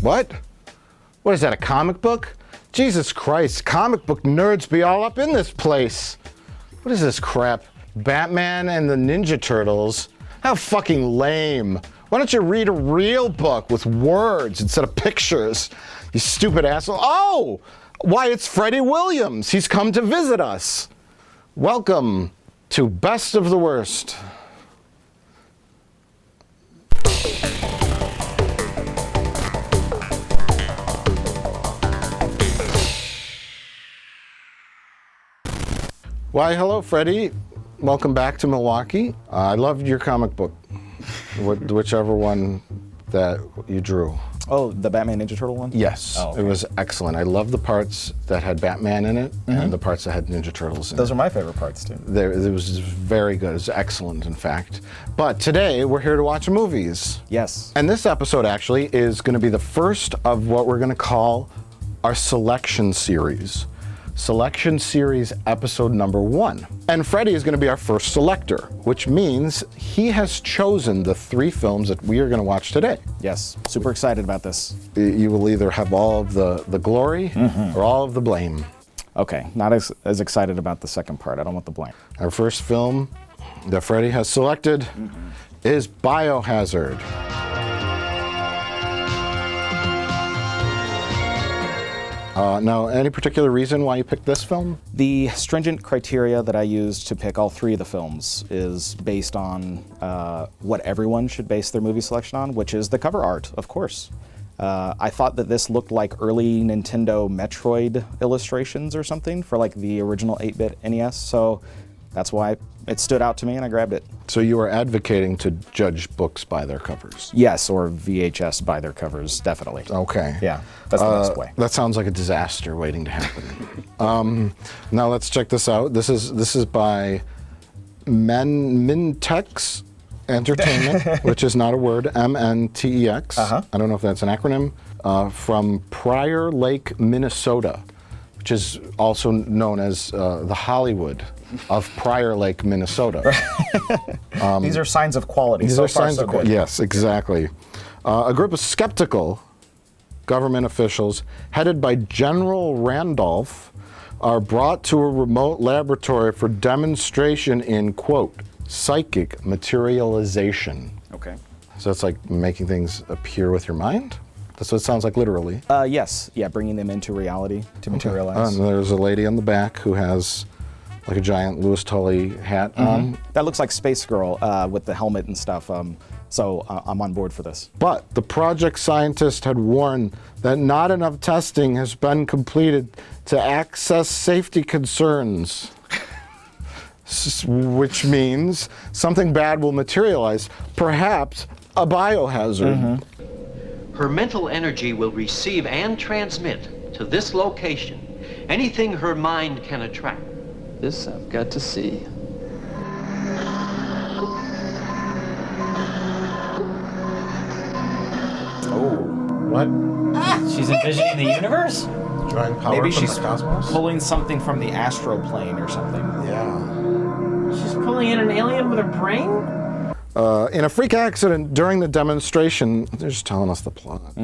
What? What is that, a comic book? Jesus Christ, comic book nerds be all up in this place. What is this crap? Batman and the Ninja Turtles? How fucking lame. Why don't you read a real book with words instead of pictures? You stupid asshole. Oh! Why, it's Freddie Williams. He's come to visit us. Welcome to Best of the Worst. Why, hello, Freddie. Welcome back to Milwaukee. I loved your comic book, whichever one that you drew. Oh, the Batman Ninja Turtle one? Yes, oh, okay. It was excellent. I loved the parts that had Batman in it and the parts that had Ninja Turtles in it. Those are my favorite parts, too. It was very good. It was excellent, in fact. But today, we're here to watch movies. Yes. And this episode, actually, is going to be the first of what we're going to call our selection series. Selection Series episode number 1. And Freddie is going to be our first selector, which means he has chosen the 3 films that we are going to watch today. Yes, super excited about this. You will either have all of the glory or all of the blame. Okay, not as excited about the second part. I don't want the blame. Our first film that Freddie has selected is Biohazard. Now, any particular reason why you picked this film? The stringent criteria that I used to pick all 3 of the films is based on what everyone should base their movie selection on, which is the cover art, of course. I thought that this looked like early Nintendo Metroid illustrations or something for like the original 8-bit NES, so that's why it stood out to me and I grabbed it. So you are advocating to judge books by their covers? Yes, or VHS by their covers, definitely. Okay. Yeah, that's the best way. That sounds like a disaster waiting to happen. Now let's check this out. This is by Mintex Entertainment, which is not a word, MNTEX. I don't know if that's an acronym. From Prior Lake, Minnesota, which is also known as the Hollywood of Prior Lake, Minnesota. These are signs of quality. These so are far, signs so of good. Yes, exactly. A group of skeptical government officials, headed by General Randolph, are brought to a remote laboratory for demonstration in, quote, psychic materialization. Okay. So it's like making things appear with your mind? That's what it sounds like literally. Yes, yeah, bringing them into reality to materialize. And there's a lady on the back who has like a giant Louis Tully hat on. That looks like Space Girl with the helmet and stuff, so I'm on board for this. But the project scientist had warned that not enough testing has been completed to access safety concerns, which means something bad will materialize, perhaps a biohazard. Her mental energy will receive and transmit to this location anything her mind can attract. This I've got to see. What? She's envisioning the universe? Drawing power Maybe from she's the cosmos? pulling something from the astral plane or something. Yeah. She's pulling in an alien with her brain? In a freak accident during the demonstration, they're just telling us the plot.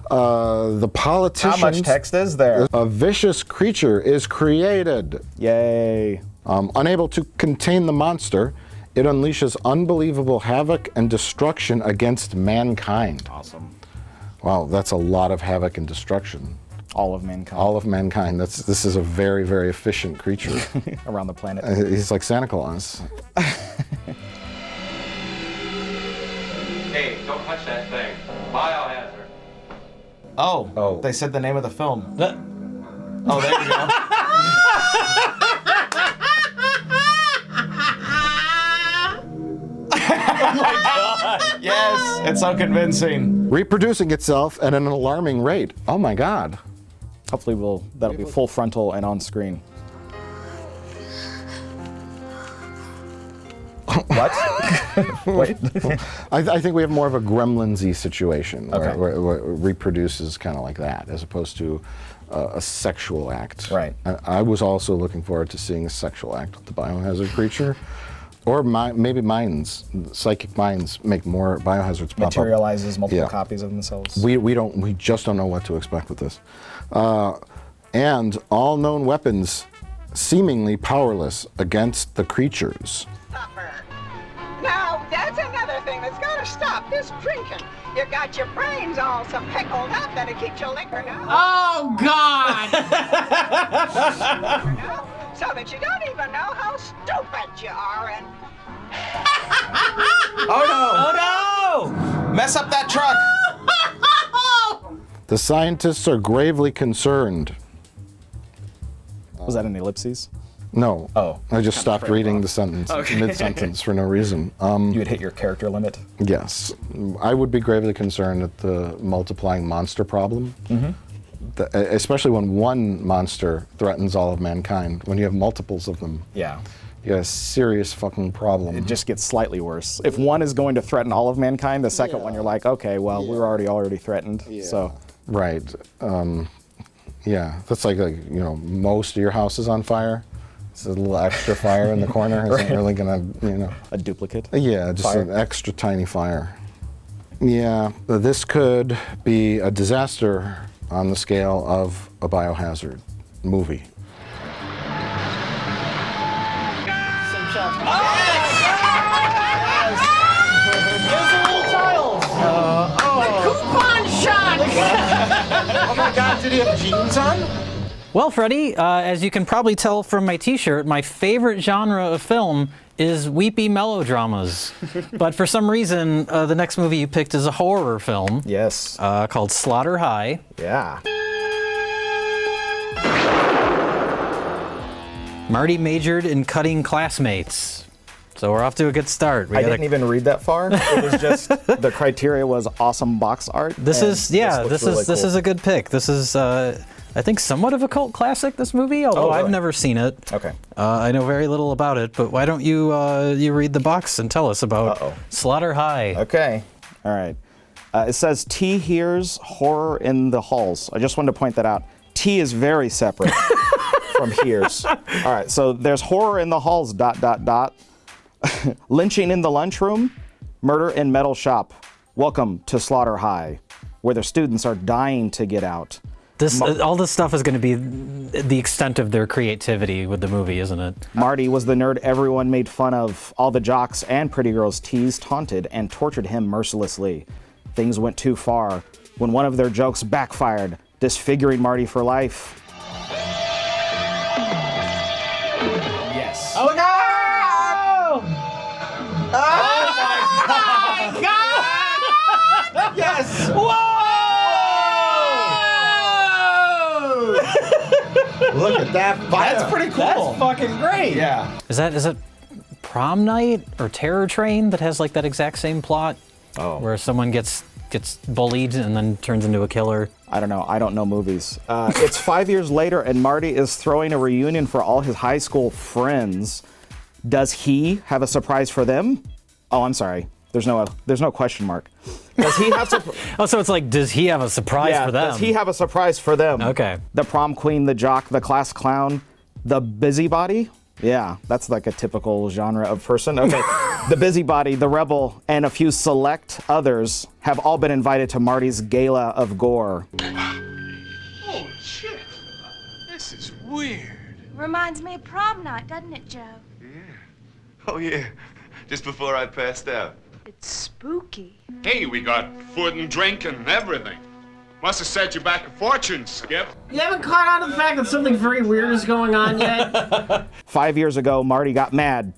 The politicians. How much text is there? A vicious creature is created. Yay. Unable to contain the monster, it unleashes unbelievable havoc and destruction against mankind. Awesome. Wow, that's a lot of havoc and destruction. All of mankind. All of mankind. This is a very, very efficient creature. around the planet. He's like Santa Claus. Hey, don't touch that thing. Biohazard. Oh, they said the name of the film. Oh, there you go. Oh my God. Yes, it's so convincing. Reproducing itself at an alarming rate. Oh my God. Hopefully that'll be full frontal and on screen. What? Wait. I think we have more of a Gremlins-y situation Okay. where it reproduces kind of like that, as opposed to a sexual act. Right. I was also looking forward to seeing a sexual act with the biohazard creature. Or maybe minds, psychic minds make more biohazards pop up. Materializes multiple Yeah. copies of themselves. We just don't know what to expect with this. And all known weapons seemingly powerless against the creatures. Supper. Now, that's another thing that's got to stop, this drinking. You got your brains all so pickled up that it keeps your liquor now. Oh, God! So that you don't even know how stupid you are and... Oh no! Mess up that truck! The scientists are gravely concerned. Was that an ellipses? No. Oh. I just stopped reading the sentence, mid-sentence for no reason. You had hit your character limit? Yes. I would be gravely concerned at the multiplying monster problem. Especially when one monster threatens all of mankind. When you have multiples of them, Yeah. you got a serious fucking problem. It just gets slightly worse. If one is going to threaten all of mankind, the second one you're like, okay, well, we're already threatened. So Right. Yeah. That's like most of your house is on fire. It's a little extra fire in the corner. Isn't really gonna, a duplicate. Yeah, just Fire. an extra tiny fire. Yeah, this could be a disaster on the scale of a Biohazard movie. Same shot. There's a little child. Coupon shot! Oh my God, did he have jeans on? Well, Freddie, as you can probably tell from my t-shirt, my favorite genre of film is weepy melodramas. But for some reason, the next movie you picked is a horror film. Yes. Called Slaughter High. Yeah. Marty majored in cutting classmates. So we're off to a good start. I didn't even read that far. It was just the criteria was awesome box art. This is a good pick. This is I think somewhat of a cult classic, this movie, although really? I've never seen it. Okay. I know very little about it, but why don't you read the box and tell us about Slaughter High? Okay. All right. It says T hears horror in the halls. I just wanted to point that out. T is very separate from hears. All right. So there's horror in the halls. ... Lynching in the lunchroom, murder in metal shop. Welcome to Slaughter High, where the students are dying to get out. All this stuff is going to be the extent of their creativity with the movie, isn't it? Marty was the nerd everyone made fun of. All the jocks and pretty girls teased, taunted, and tortured him mercilessly. Things went too far when one of their jokes backfired, disfiguring Marty for life. Yes. Oh no! Oh my God! Yes! Look at that fire. That's pretty cool. That's fucking great. Yeah. Is it Prom Night or Terror Train that has like that exact same plot? Oh. Where someone gets bullied and then turns into a killer? I don't know. I don't know movies. It's 5 years later, and Marty is throwing a reunion for all his high school friends. Does he have a surprise for them? Oh, I'm sorry. There's no question mark. Does he have Oh, so it's like, does he have a surprise for them? Does he have a surprise for them? Okay. The prom queen, the jock, the class clown, the busybody? Yeah, that's like a typical genre of person. Okay. The busybody, the rebel, and a few select others have all been invited to Marty's gala of gore. Holy shit. This is weird. Reminds me of prom night, doesn't it, Joe? Oh, yeah. Just before I passed out. It's spooky. Hey, we got food and drink and everything. Must have set you back a fortune, Skip. You haven't caught on to the fact that something very weird is going on yet? 5 years ago, Marty got mad.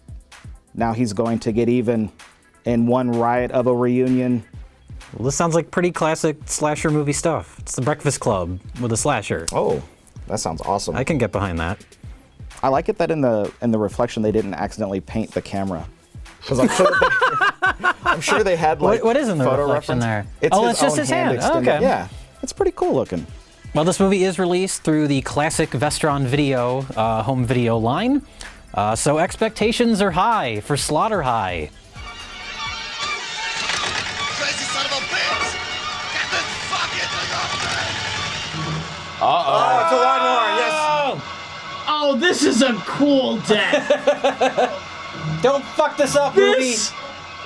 Now he's going to get even in one riot of a reunion. Well, this sounds like pretty classic slasher movie stuff. It's The Breakfast Club with a slasher. Oh, that sounds awesome. I can get behind that. I like it that in the reflection they didn't accidentally paint the camera. Because I'm sure they had like What is in the photo reflection reference. there? It's It's just his hand. extended. Okay. Yeah, it's pretty cool looking. Well, this movie is released through the classic Vestron Video home video line. So expectations are high for Slaughter High. Crazy son of a bitch! Get this fucking thing off me! Oh, it's a lawnmower, yes. Oh, this is a cool death. Don't fuck this up, movie.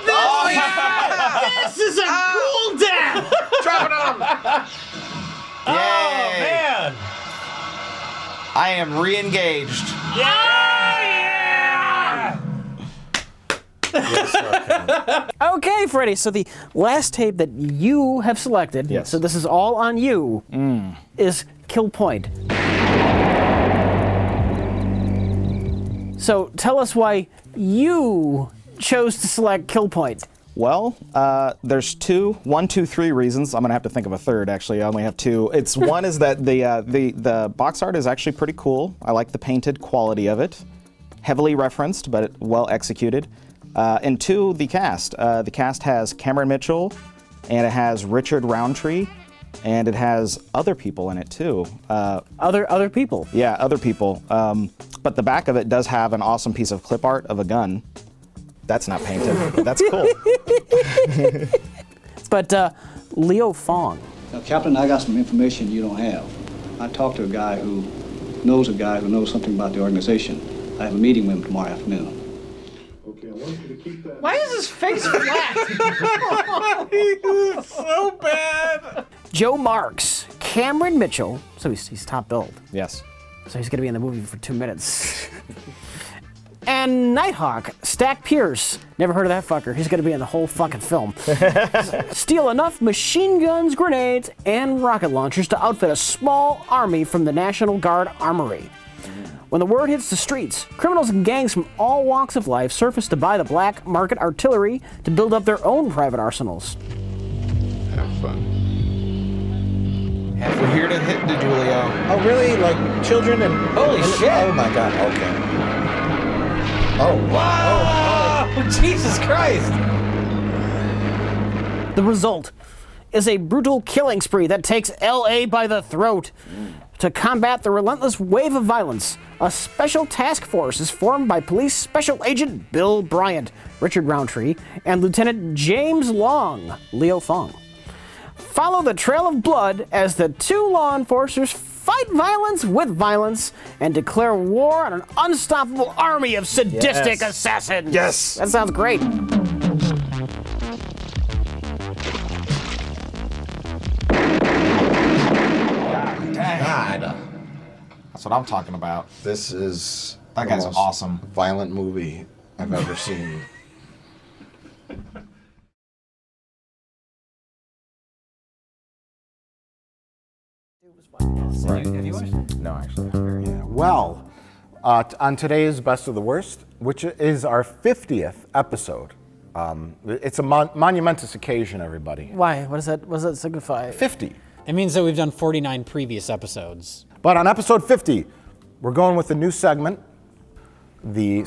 Oh, yeah! This is a cool death. Drop it on him! Yay. Man. I am re-engaged. Okay, Freddie, so the last tape that you have selected, Yes. so this is all on you, is Kill Point. So tell us why you chose to select Kill Point. Well, there's one, two, three reasons. I'm gonna have to think of a third. Actually, I only have two. It's one is that the box art is actually pretty cool. I like the painted quality of it, heavily referenced but well executed. And two, the cast. The cast has Cameron Mitchell, and it has Richard Roundtree, and it has other people in it too. Other people. Yeah, other people. But the back of it does have an awesome piece of clip art of a gun. That's not painted. That's cool. But Leo Fong. Now, Captain, I got some information you don't have. I talked to a guy who knows something about the organization. I have a meeting with him tomorrow afternoon. Why is his face flat? He's so bad. Joe Marks. Cameron Mitchell. So he's top billed. Yes. So he's gonna be in the movie for 2 minutes. And Nighthawk, Stack Pierce. Never heard of that fucker. He's gonna be in the whole fucking film. Steal enough machine guns, grenades, and rocket launchers to outfit a small army from the National Guard Armory. When the word hits the streets, criminals and gangs from all walks of life surface to buy the black market artillery to build up their own private arsenals. Have fun. We're here to hit the Julio. Oh, really? Like children and... Holy shit. Oh, my God. Okay. Oh, wow. Oh, Jesus Christ. The result is a brutal killing spree that takes L.A. by the throat. To combat the relentless wave of violence, a special task force is formed by Police Special Agent Bill Bryant, Richard Roundtree, and Lieutenant James Long, Leo Fong. Follow the trail of blood as the two law enforcers fight violence with violence and declare war on an unstoppable army of sadistic assassins. Yes. That sounds great. God. That's what I'm talking about. This is That the guy's most awesome. violent movie I've ever seen. No, actually. Yeah. Well, on today's Best of the Worst, which is our 50th episode, it's a monumentous occasion, everybody. Why? What does that signify? 50. It means that we've done 49 previous episodes. But on episode 50, we're going with a new segment. The,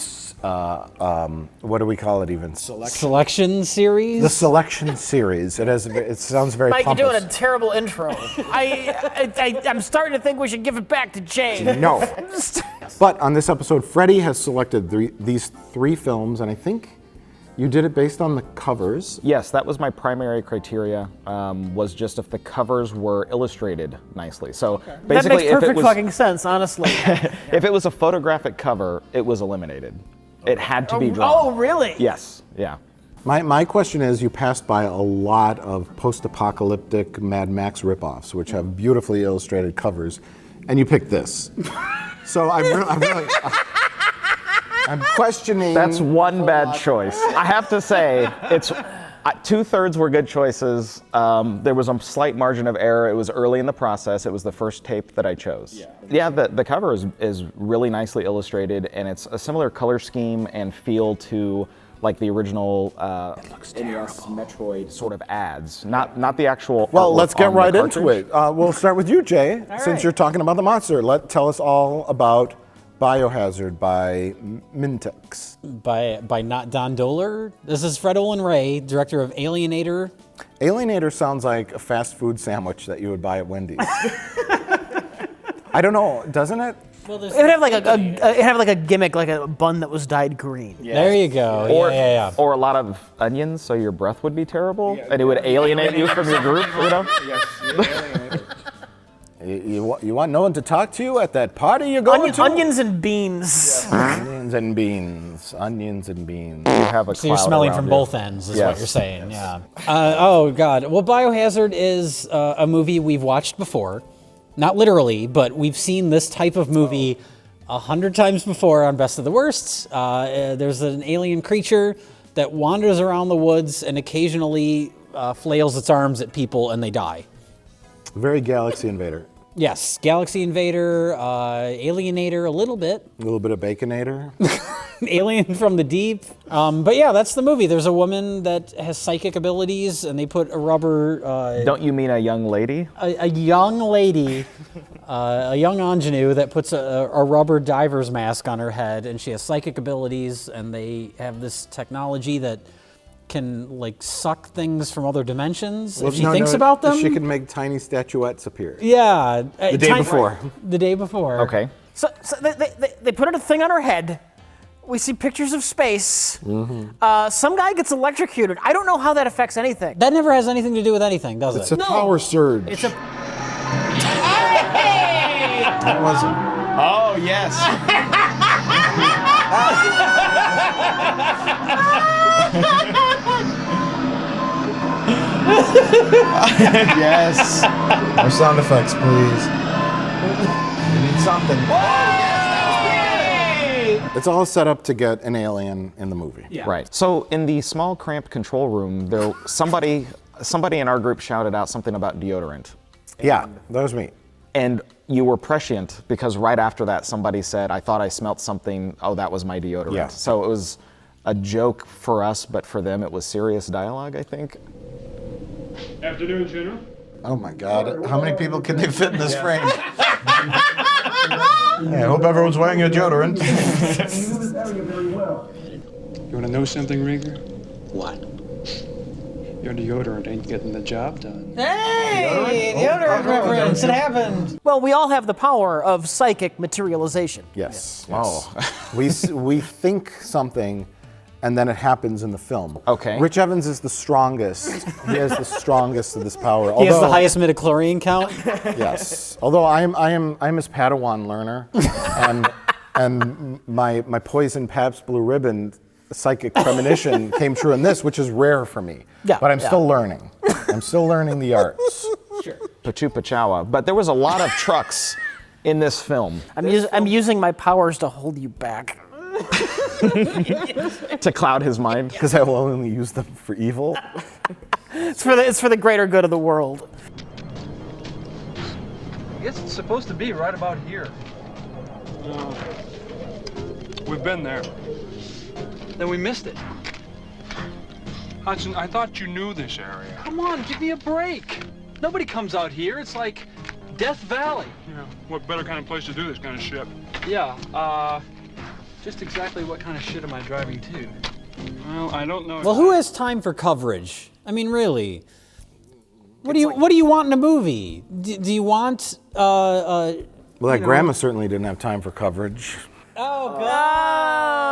what do we call it even? Selection series? The selection series. It sounds very Mike, pompous. you're doing a terrible intro. I'm starting to think we should give it back to Jane. No. But on this episode, Freddie has selected these three films, and I think you did it based on the covers. Yes, that was my primary criteria, was just if the covers were illustrated nicely. So That basically, makes perfect if it was, fucking sense, honestly. if it was a photographic cover, it was eliminated. It had to be drawn. Oh, really? Yes, yeah. My question is, you passed by a lot of post-apocalyptic Mad Max ripoffs, which have beautifully illustrated covers, and you picked this. So I'm really I'm questioning. That's one bad choice. I have to say, it's 2/3 were good choices. There was a slight margin of error. It was early in the process. It was the first tape that I chose. Yeah, the cover is really nicely illustrated, and it's a similar color scheme and feel to like the original NES Metroid sort of ads, not the actual. Well, artwork let's get on the right into cartridge. it. We'll start with you, Jay, since you're talking about the monster. Tell us all about Biohazard by Mintex. By not Don Dohler. This is Fred Olin Ray, director of Alienator. Alienator sounds like a fast food sandwich that you would buy at Wendy's. I don't know, doesn't it? Well, It would have like a gimmick, like a bun that was dyed green. There you go. Yeah. Or a lot of onions, so your breath would be terrible, and it would alienate you from your group. You know. You want no one to talk to you at that party you're going to? Onions and beans. Onions onions and beans. Onions and beans. You have a So you're cloud smelling around from you. both ends, is what Yes. you're saying. Yeah. Oh God. Well, Biohazard is a movie we've watched before, not literally, but we've seen this type of movie 100 times before on Best of the Worsts. There's an alien creature that wanders around the woods and occasionally flails its arms at people and they die. Very Galaxy Invader. Yes, Galaxy Invader, Alienator, a little bit. A little bit of Baconator. Alien from the Deep. But yeah, that's the movie. There's a woman that has psychic abilities, and they put a rubber... Don't you mean a young lady? A young lady, a young ingenue that puts a rubber diver's mask on her head, and she has psychic abilities, and they have this technology that can like suck things from other dimensions if she thinks about them. She can make tiny statuettes appear. Yeah. The day before. The day before. Okay. So they put a thing on her head. We see pictures of space. Some guy gets electrocuted. I don't know how that affects anything. That never has anything to do with anything, does It's it? a power surge. It's a... That wasn't. Oh, yes. Yes. More sound effects, please. We need something. It's all set up to get an alien in the movie. Yeah. Right. So in the small, cramped control room, there somebody in our group shouted out something about deodorant. Yeah, that was me. And you were prescient because right after that, somebody said, I thought I smelt something. Oh, that was my deodorant. Yeah. So it was a joke for us, but for them, it was serious dialogue, I think. Afternoon, General. Oh my God, how many people can they fit in this frame? I hope everyone's wearing a deodorant. You want to know something, Rieger? What? Your deodorant ain't getting the job done. Hey, deodorant reference, it happened. Well, we all have the power of psychic materialization. Yes. Oh. we think something, and then it happens in the film. Okay. Rich Evans is the strongest. He has the strongest of this power. He has the highest midichlorian count. Yes. Although I'm his Padawan learner, and my poison Pabst Blue Ribbon psychic premonition came true in this, which is rare for me. Yeah, but I'm still learning. I'm still learning the arts. Sure. Pachu Pachawa. But there was a lot of trucks in this film. I'm using my powers to hold you back. To cloud his mind. Because I will only use them for evil. It's for the greater good of the world. I guess it's supposed to be right about here. We've been there. Then we missed it. Hudson, I thought you knew this area. Come on, give me a break. Nobody comes out here. It's like Death Valley. Yeah, what better kind of place to do this kind of shit? Yeah, just exactly what kind of shit am I driving to? Well, I don't know. Well, who has time for coverage? I mean, really. What do you want in a movie? Do you want Well, that grandma certainly didn't have time for coverage. Oh God.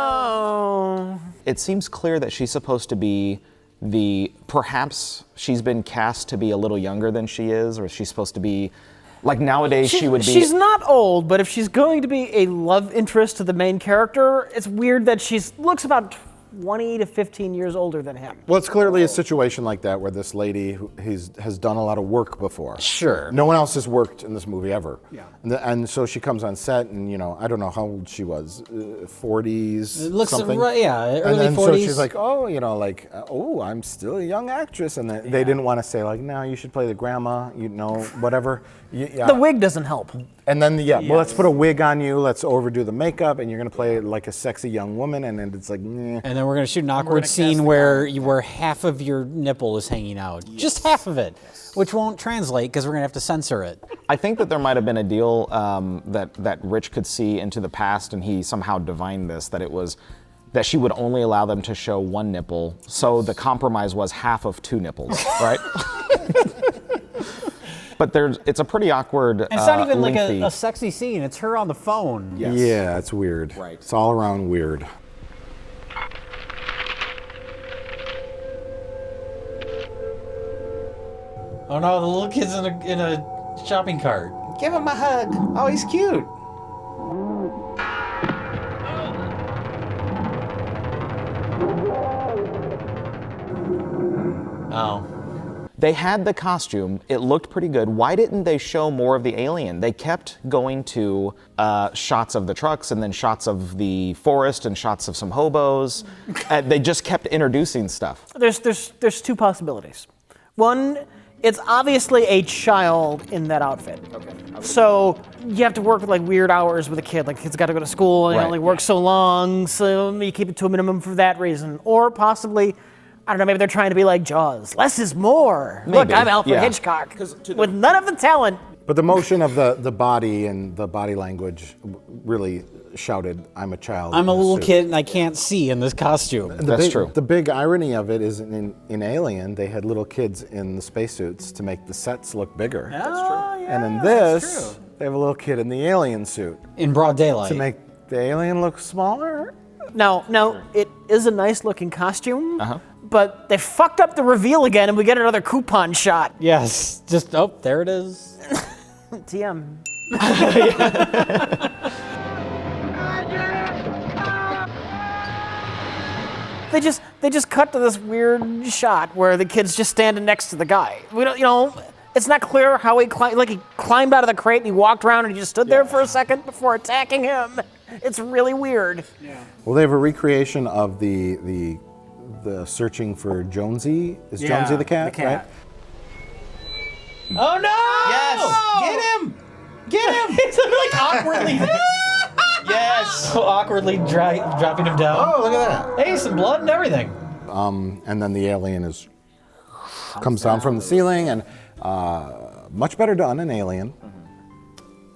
It seems clear that she's supposed to be perhaps she's been cast to be a little younger than she is, or she's supposed to be, like nowadays she would be. She's not old, but if she's going to be a love interest to the main character, it's weird that she looks about 20 to 15 years older than him. Well, it's clearly a situation like that where this lady has done a lot of work before. Sure. No one else has worked in this movie ever. Yeah. And so she comes on set, and I don't know how old she was, 40s. It looks something. right, yeah, early and 40s. So she's like, oh, I'm still a young actress, and they didn't want to say like, no, you should play the grandma, whatever. Yeah. The wig doesn't help. And then well, let's put a wig on you. Let's overdo the makeup, and you're gonna play like a sexy young woman, and then it's like, meh. And then we're going to shoot an awkward scene where half of your nipple is hanging out. Yes. Just half of it, which won't translate because we're going to have to censor it. I think that there might have been a deal that Rich could see into the past, and he somehow divined this, that she would only allow them to show one nipple. So the compromise was half of two nipples, right? But it's a pretty awkward, and it's not even lengthy. like a sexy scene. It's her on the phone. Yes. Yeah, it's weird. Right. It's all around weird. Oh no, the little kid's in a shopping cart. Give him a hug. Oh, he's cute. They had the costume. It looked pretty good. Why didn't they show more of the alien? They kept going to shots of the trucks and then shots of the forest and shots of some hobos. They just kept introducing stuff. There's two possibilities. One, it's obviously a child in that outfit. Okay. So you have to work with like weird hours with a kid. Like, kid's got to go to school and he only works so long, so you keep it to a minimum for that reason. Or possibly, I don't know, maybe they're trying to be like Jaws. Less is more. Maybe. Look, I'm Alfred Hitchcock with none of the talent. But the motion of the body and the body language really shouted, I'm a child. I'm a little kid and I can't see in this costume. That's true. The big irony of it is in Alien, they had little kids in the spacesuits to make the sets look bigger. That's true. And in this, they have a little kid in the alien suit. In broad daylight. To make the alien look smaller? Now, it is a nice looking costume, but they fucked up the reveal again and we get another coupon shot. Yes, just, oh, there it is. TM. They just cut to this weird shot where the kid's just standing next to the guy. We don't, it's not clear how he climbed. Like, he climbed out of the crate and he walked around and he just stood there for a second before attacking him. It's really weird. Yeah. Well, they have a recreation of the searching for Jonesy. Is Jonesy the cat? Right? Oh no! Yes! Get him! Get him! It's like awkwardly. Yes! So awkwardly dropping him down. Oh, look at that. Hey, some blood and everything. And then the alien comes down from the ceiling, and much better done in Alien.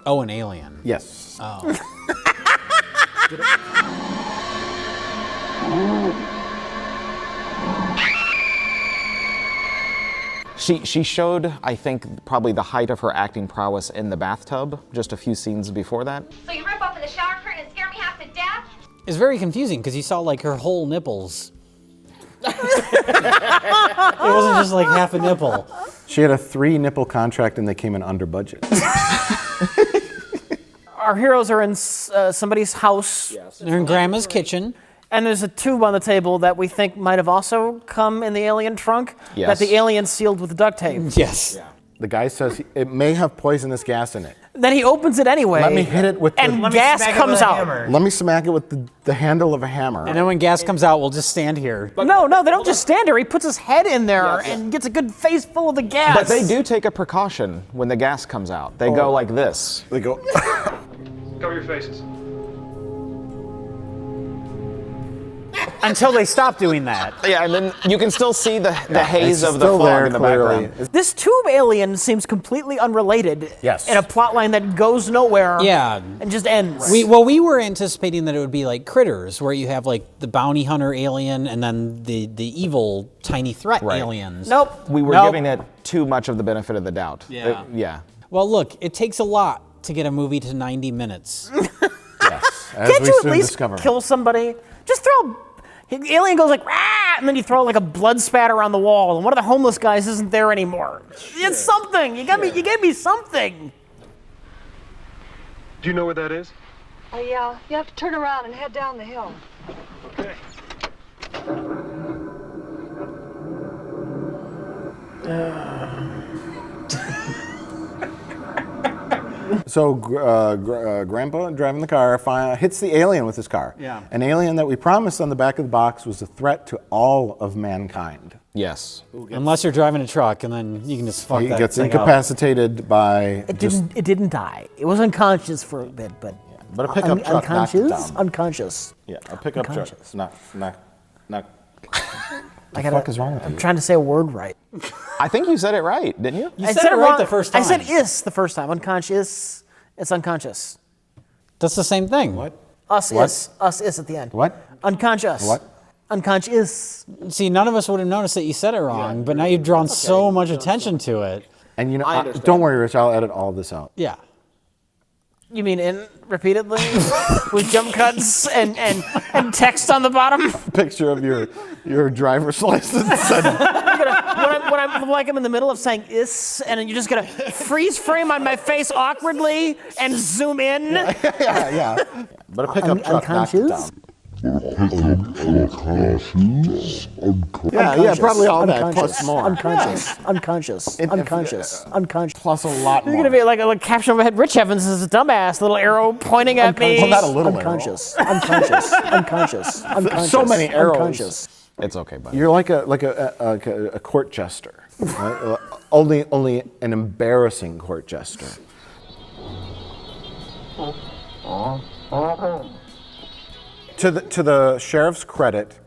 Oh, an alien. Yes. Oh. She showed, I think, probably the height of her acting prowess in the bathtub, just a few scenes before that. So you rip open the shower curtain and scare me half to death? It's very confusing because you saw like her whole nipples. It wasn't just like half a nipple. She had a 3-nipple contract and they came in under budget. Our heroes are in somebody's house. Yes. They're in Grandma's kitchen. And there's a tube on the table that we think might have also come in the alien trunk. Yes. That the alien sealed with duct tape. Yes. Yeah. The guy says it may have poisonous gas in it. Then he opens it anyway. Let me hit it with and gas comes out. Let me smack it with the handle of a hammer. And then when gas comes out, we'll just stand here. No, they don't just stand there. He puts his head in there and gets a good face full of the gas. But they do take a precaution when the gas comes out. They go like this. They go. Cover your faces. Until they stop doing that. Yeah, and then you can still see the haze of the fog in the background. This tube alien seems completely unrelated. Yes. In a plot line that goes nowhere. Yeah. And just ends. We were anticipating that it would be like Critters, where you have like the bounty hunter alien and then the evil tiny threat aliens. Nope. We were giving it too much of the benefit of the doubt. Yeah. Yeah. Well, look, it takes a lot to get a movie to 90 minutes. Yes. As Can't we you at soon least discover. kill somebody? Just throw. The alien goes like, rah, and then you throw like a blood spatter on the wall, and one of the homeless guys isn't there anymore. Sure. It's something. You gave me something. Do you know where that is? Oh, yeah. You have to turn around and head down the hill. Okay. So Grandpa driving the car hits the alien with his car. Yeah. An alien that we promised on the back of the box was a threat to all of mankind. Yes. Unless you're driving a truck, and then you can just fuck He that gets thing incapacitated by It didn't die. It was unconscious for a bit, but. But a pickup truck knocked it down. Unconscious. Yeah, a pickup truck. Not. What the fuck is wrong with you? I'm trying to say a word right. I think you said it right, didn't you? You said it right the first time. I said is the first time. Unconscious. It's unconscious. That's the same thing. What? Us is at the end. What? Unconscious. What? Unconscious. See, none of us would have noticed that you said it wrong, but now you've drawn so much attention to it. And you know, don't worry, Rich. I'll edit all this out. Yeah. You mean in repeatedly with jump cuts and text on the bottom? Picture of your driver's license. When I'm like I'm in the middle of saying is, and then you're just gonna freeze frame on my face awkwardly and zoom in. Yeah. But a pickup truck knocked it down. Yeah, probably all that plus more. Unconscious. Plus a lot more. You're gonna be like a caption overhead. Rich Evans is a dumbass. Little arrow pointing at me. Well, not a little unconscious. So many arrows. It's okay, buddy. You're like a court jester. Right? only an embarrassing court jester. To the sheriff's credit,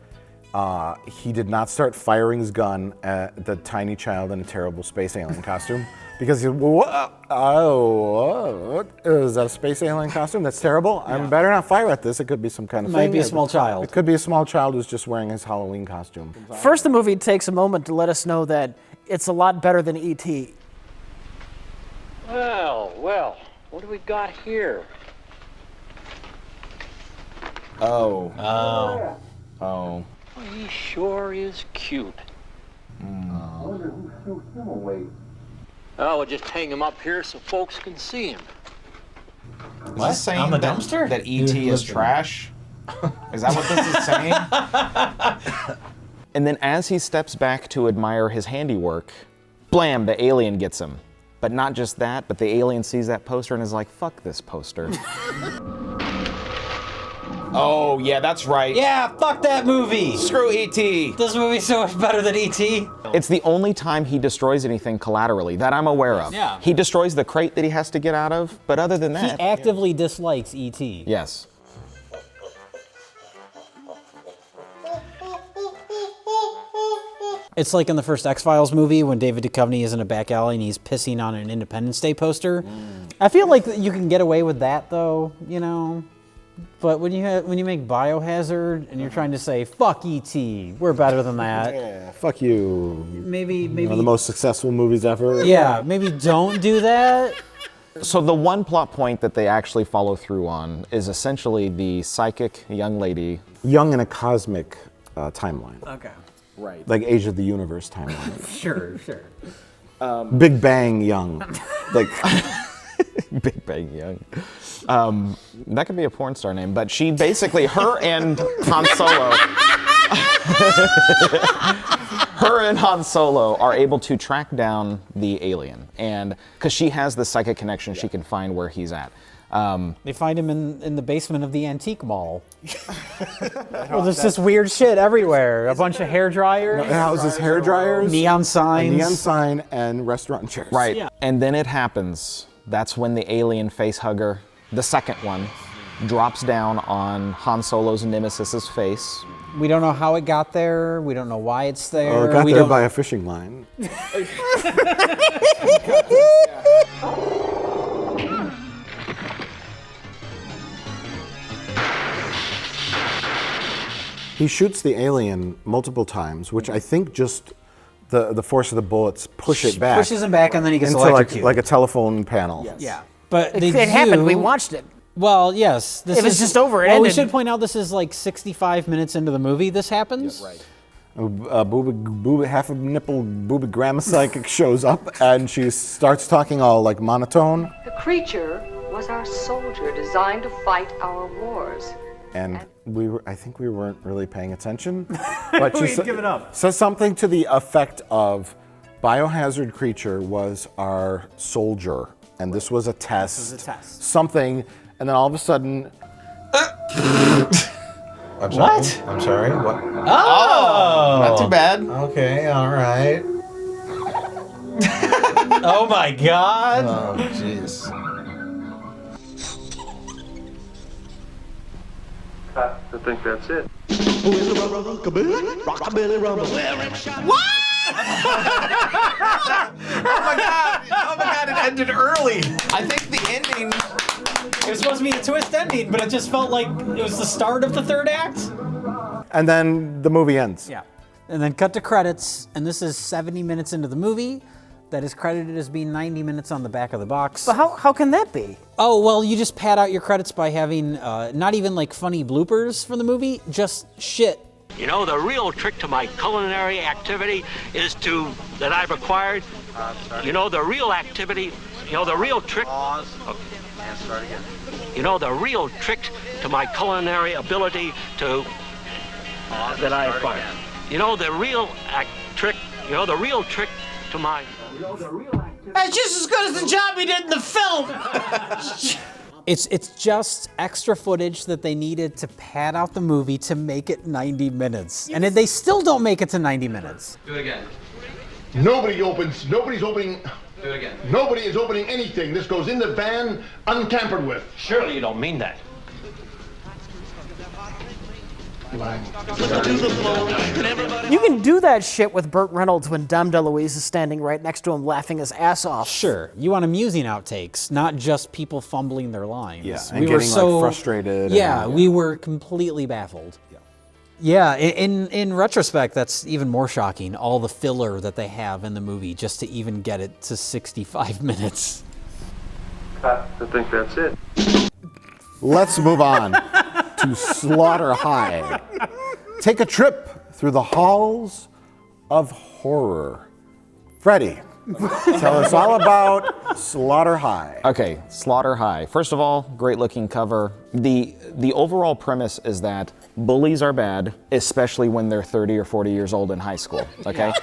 he did not start firing his gun at the tiny child in a terrible space alien costume because is that a space alien costume? That's terrible. I better not fire at this. It could be some kind of Might thing. be a small child. It could be a small child who's just wearing his Halloween costume. First, the movie takes a moment to let us know that it's a lot better than E.T. Well, what do we got here? Oh. He sure is cute. Oh, we'll just hang him up here so folks can see him. Is this saying on the dumpster that E.T. is trash? Is that what this is saying? And then as he steps back to admire his handiwork, blam, the alien gets him. But not just that, but the alien sees that poster and is like, fuck this poster. Oh, yeah, that's right. Yeah, fuck that movie. Screw E.T. This movie's so much better than E.T. It's the only time he destroys anything collaterally that I'm aware of. Yeah. He destroys the crate that he has to get out of, but other than that... He actively dislikes E.T. Yes. It's like in the first X-Files movie when David Duchovny is in a back alley and he's pissing on an Independence Day poster. I feel like you can get away with that though, you know? But when you make Biohazard and you're trying to say, fuck E.T., we're better than that. Yeah, fuck you. Maybe One of the most successful movies ever. Yeah, maybe don't do that. So the one plot point that they actually follow through on is essentially the psychic young lady. Young in a cosmic timeline. Okay. Right. Like Age of the Universe timeline. Sure. Big Bang Young. Like Big Bang Young. That could be a porn star name, but she basically, her and Han Solo are able to track down the alien, and because she has the psychic connection, she can find where he's at. They find him in the basement of the antique mall. Well, there's just weird shit everywhere. A bunch of hair dryers. It houses hair dryers, neon signs. a neon sign, and restaurant chairs. Right. Yeah. And then it happens. That's when the alien face hugger, the second one, drops down on Han Solo's nemesis's face. We don't know how it got there. We don't know why it's there. Oh, it got there by a fishing line. He shoots the alien multiple times, which I think just the force of the bullets push it back. Pushes him back, and then he gets into electrocuted. like a telephone panel. Yes. Yeah, but It happened. We watched it. Well, yes. It was just over. It Well, we ended. should point out this is like 65 minutes into the movie. This happens. Right. Half a nipple booby grandma psychic shows up, and she starts talking all like monotone. The creature was our soldier designed to fight our wars. And I think we weren't really paying attention. But she We'd given up. says something to the effect of, Biohazard creature was our soldier, and this was a test. This was a test. Something, and then all of a sudden, I'm sorry. I'm sorry. What? Oh! Not too bad. Okay. All right. Oh my God! Oh, jeez. I think that's it. Oh my God! It ended early. I think the ending. It was supposed to be a twist ending, but it just felt like it was the start of the third act. and then the movie ends. Yeah. And then cut to credits, and this is 70 minutes into the movie that is credited as being 90 minutes on the back of the box. But how can that be? Oh, well, you just pad out your credits by having not even like funny bloopers from the movie, just shit. You know, the real trick to my culinary activity that I've acquired, you know, the real activity You know, the real trick... Pause. Okay, and start again. You know, the real trick to my culinary ability to... Pause, that I start acquired. again. You know, the real trick... You know, the real trick to my... That's just as good as the job he did in the film. It's just extra footage that they needed to pad out the movie to make it 90 minutes. And they still don't make it to 90 minutes. Do it again. Nobody's opening. Do it again. Nobody is opening anything. This goes in the van untampered with. Surely you don't mean that. You can do that shit with Burt Reynolds when Dom DeLuise is standing right next to him laughing his ass off. Sure, you want amusing outtakes, not just people fumbling their lines. Yeah, and getting frustrated. Yeah, we were completely baffled. Yeah, in retrospect, that's even more shocking, all the filler that they have in the movie just to even get it to 65 minutes. I think that's it. Let's move on to Slaughter High. Take a trip through the halls of horror. Freddie, tell us all about Slaughter High. Okay, Slaughter High. First of all, great looking cover. The overall premise is that bullies are bad, especially when they're 30 or 40 years old in high school, okay?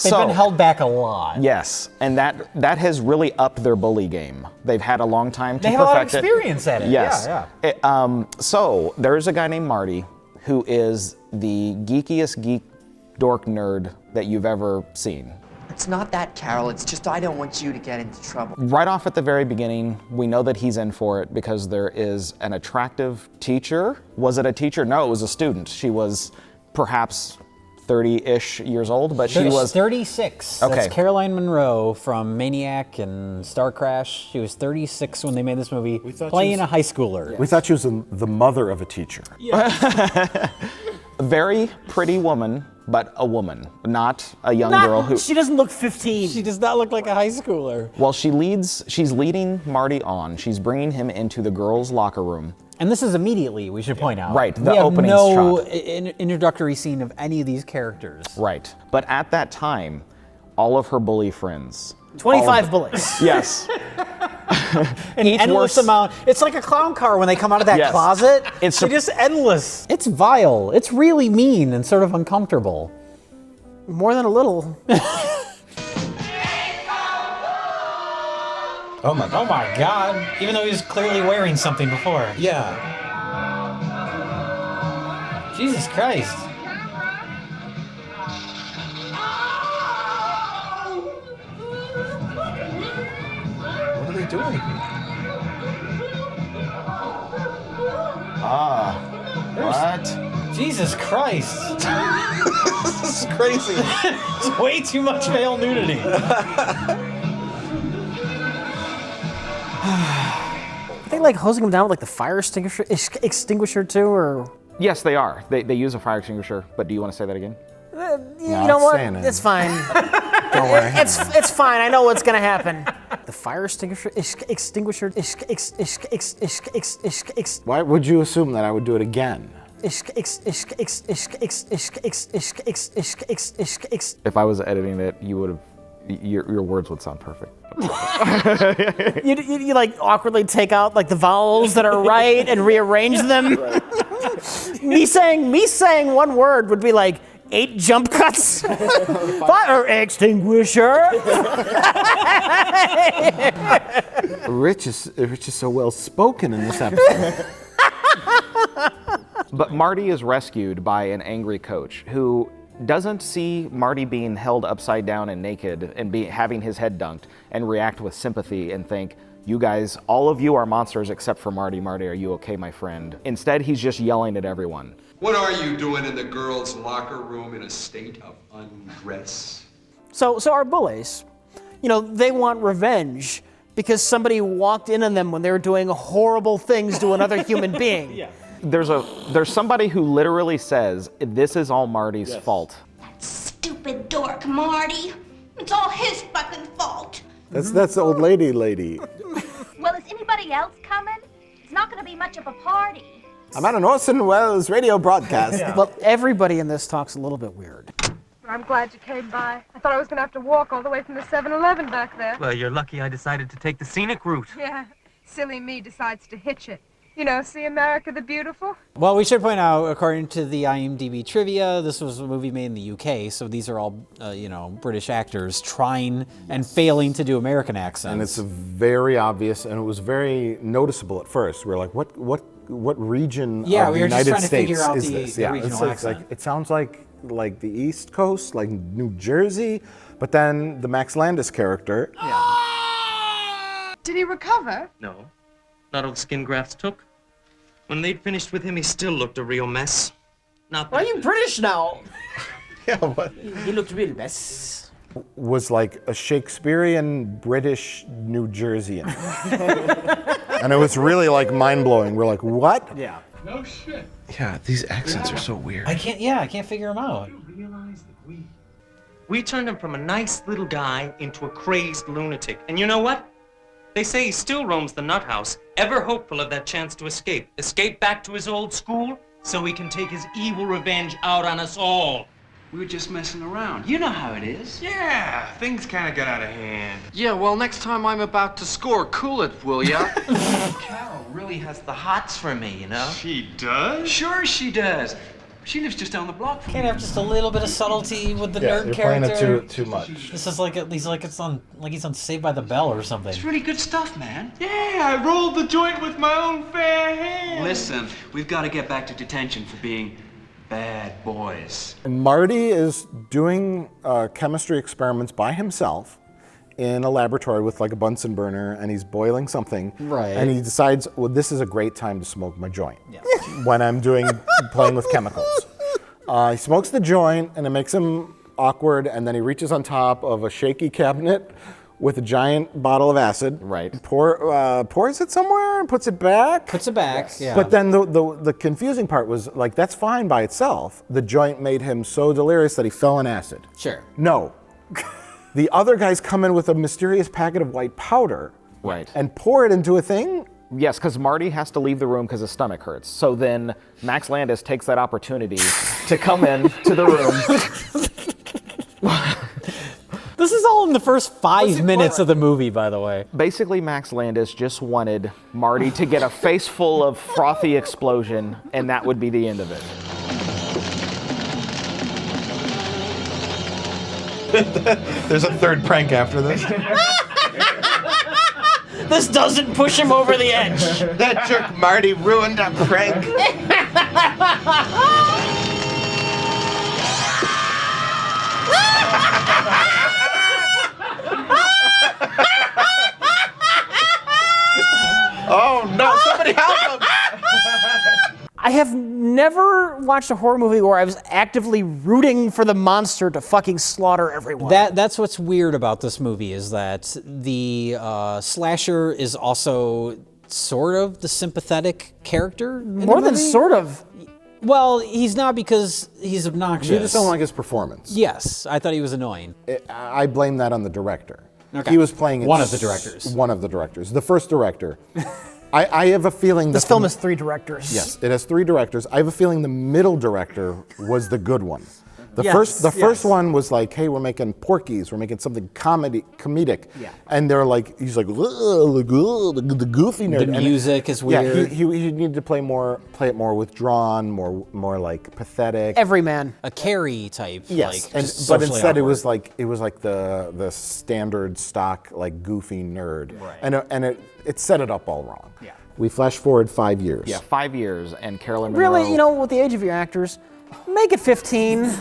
They've been held back a lot. Yes, and that has really upped their bully game. They've had a long time to perfect it. They have a lot of experience at it. Yes. Yeah. So there's a guy named Marty who is the geekiest geek dork nerd that you've ever seen. It's not that, Carol. It's just I don't want you to get into trouble. Right off at the very beginning, we know that he's in for it because there is an attractive teacher. Was it a teacher? No, it was a student. She was perhaps 30-ish years old, but she was 36. Okay. That's Caroline Munro from Maniac and Star Crash. She was 36 when they made this movie, playing a high schooler. We thought she was the mother of a teacher. a very pretty woman, but a woman, not a young girl who... She doesn't look 15. She does not look like a high schooler. Well, she's leading Marty on. She's bringing him into the girls' locker room. And this is immediately, we should point out. Right, the we have opening no shot. Introductory scene of any of these characters. Right. But at that time, all of her bully friends... 25 bullies. Yes. An endless amount. It's like a clown car when they come out of that closet. It's just endless. It's vile. It's really mean and sort of uncomfortable. More than a little. Oh my God. Even though he was clearly wearing something before. Yeah. Jesus Christ. What are they doing? What? Jesus Christ. This is crazy. It's way too much male nudity. Are they like hosing him down with like the fire extinguisher too, or? Yes, they are. They use a fire extinguisher, but do you want to say that again? You know what? It's fine. Don't worry. It's fine. I know what's gonna happen. The fire extinguisher. Why would you assume that I would do it again? If I was editing it, you would have. Your words would sound perfect. You like awkwardly take out like the vowels that are right and rearrange them. me saying one word would be like 8 jump cuts. Fire extinguisher. Rich is so well spoken in this episode. But Marty is rescued by an angry coach who doesn't see Marty being held upside down and naked and having his head dunked and react with sympathy and think, you guys, all of you are monsters except for Marty. Marty, are you okay, my friend? Instead, he's just yelling at everyone. What are you doing in the girls' locker room in a state of undress? So our bullies, they want revenge because somebody walked in on them when they were doing horrible things to another human being. Yeah. There's somebody who literally says, this is all Marty's fault. Stupid dork, Marty. It's all his fucking fault. That's the old lady. Well, is anybody else coming? It's not going to be much of a party. I'm at an Orson Welles radio broadcast. Well, everybody in this talks a little bit weird. I'm glad you came by. I thought I was going to have to walk all the way from the 7-Eleven back there. Well, you're lucky I decided to take the scenic route. Yeah, silly me decides to hitch it. You know, see America the Beautiful? Well, we should point out, according to the IMDb trivia, this was a movie made in the UK, so these are all, British actors trying and failing to do American accents. And it's very obvious, and it was very noticeable at first. We were like, what region of the United States is this? Yeah, regional accent. It sounds like the East Coast, like New Jersey, but then the Max Landis character. Yeah. Did he recover? No. Not all the skin grafts took. When they'd finished with him, he still looked a real mess. Not Why are you British now? Yeah, what? He looked real mess. Was like a Shakespearean British New Jerseyan. And it was really like mind-blowing. We're like, what? Yeah. No shit. Yeah, these accents are so weird. I can't figure them out. We turned him from a nice little guy into a crazed lunatic. And you know what? They say he still roams the nut house, ever hopeful of that chance to escape. Escape back to his old school, so he can take his evil revenge out on us all. We were just messing around. You know how it is. Yeah, things kind of got out of hand. Yeah, well, next time I'm about to score, cool it, will ya? Carol really has the hots for me, you know? She does? Sure she does. She lives just down the block from Can't have just a little bit of subtlety with the nerd you're character. playing it too much. This is like he's on Saved by the Bell or something. It's really good stuff, man. Yeah, I rolled the joint with my own fair hand. Listen, we've got to get back to detention for being bad boys. Marty is doing chemistry experiments by himself in a laboratory with like a Bunsen burner, and he's boiling something. Right. And he decides, well, this is a great time to smoke my joint. Yeah. When I'm playing with chemicals. He smokes the joint, and it makes him awkward, and then he reaches on top of a shaky cabinet with a giant bottle of acid. Right. Pours it somewhere and puts it back. Puts it back, yeah. But then the confusing part was, like, that's fine by itself. The joint made him so delirious that he fell in acid. Sure. No. The other guys come in with a mysterious packet of white powder. Right. And pour it into a thing. Yes, because Marty has to leave the room because his stomach hurts. So then Max Landis takes that opportunity to come in to the room. This is all in the first 5 minutes of the movie, by the way. Basically, Max Landis just wanted Marty to get a face full of frothy explosion, and that would be the end of it. There's a third prank after this. This doesn't push him over the edge. That jerk Marty ruined a prank. Oh no, somebody help him! I have never watched a horror movie where I was actively rooting for the monster to fucking slaughter everyone. That's what's weird about this movie, is that the slasher is also sort of the sympathetic character. More than sort of. Well, he's not, because he's obnoxious. You just don't like his performance. Yes, I thought he was annoying. I blame that on the director. Okay. He was playing it One of the directors. One of the directors. The first director. I have a feeling this film has 3 directors. Yes, it has 3 directors. I have a feeling the middle director was the good one. The first one was like, hey, we're making Porky's, we're making something comedic. Yeah. And they're like, he's like, the goofy nerd. The music is weird. Yeah, he needed to play it more withdrawn, more like pathetic. Everyman. A Carrie type. Yes, like, but instead awkward. it was like the standard stock like goofy nerd. Right. And it set it up all wrong. Yeah. We flash forward 5 years. Yeah, 5 years, and Carolyn Monroe. Really, with the age of your actors, make it 15. Can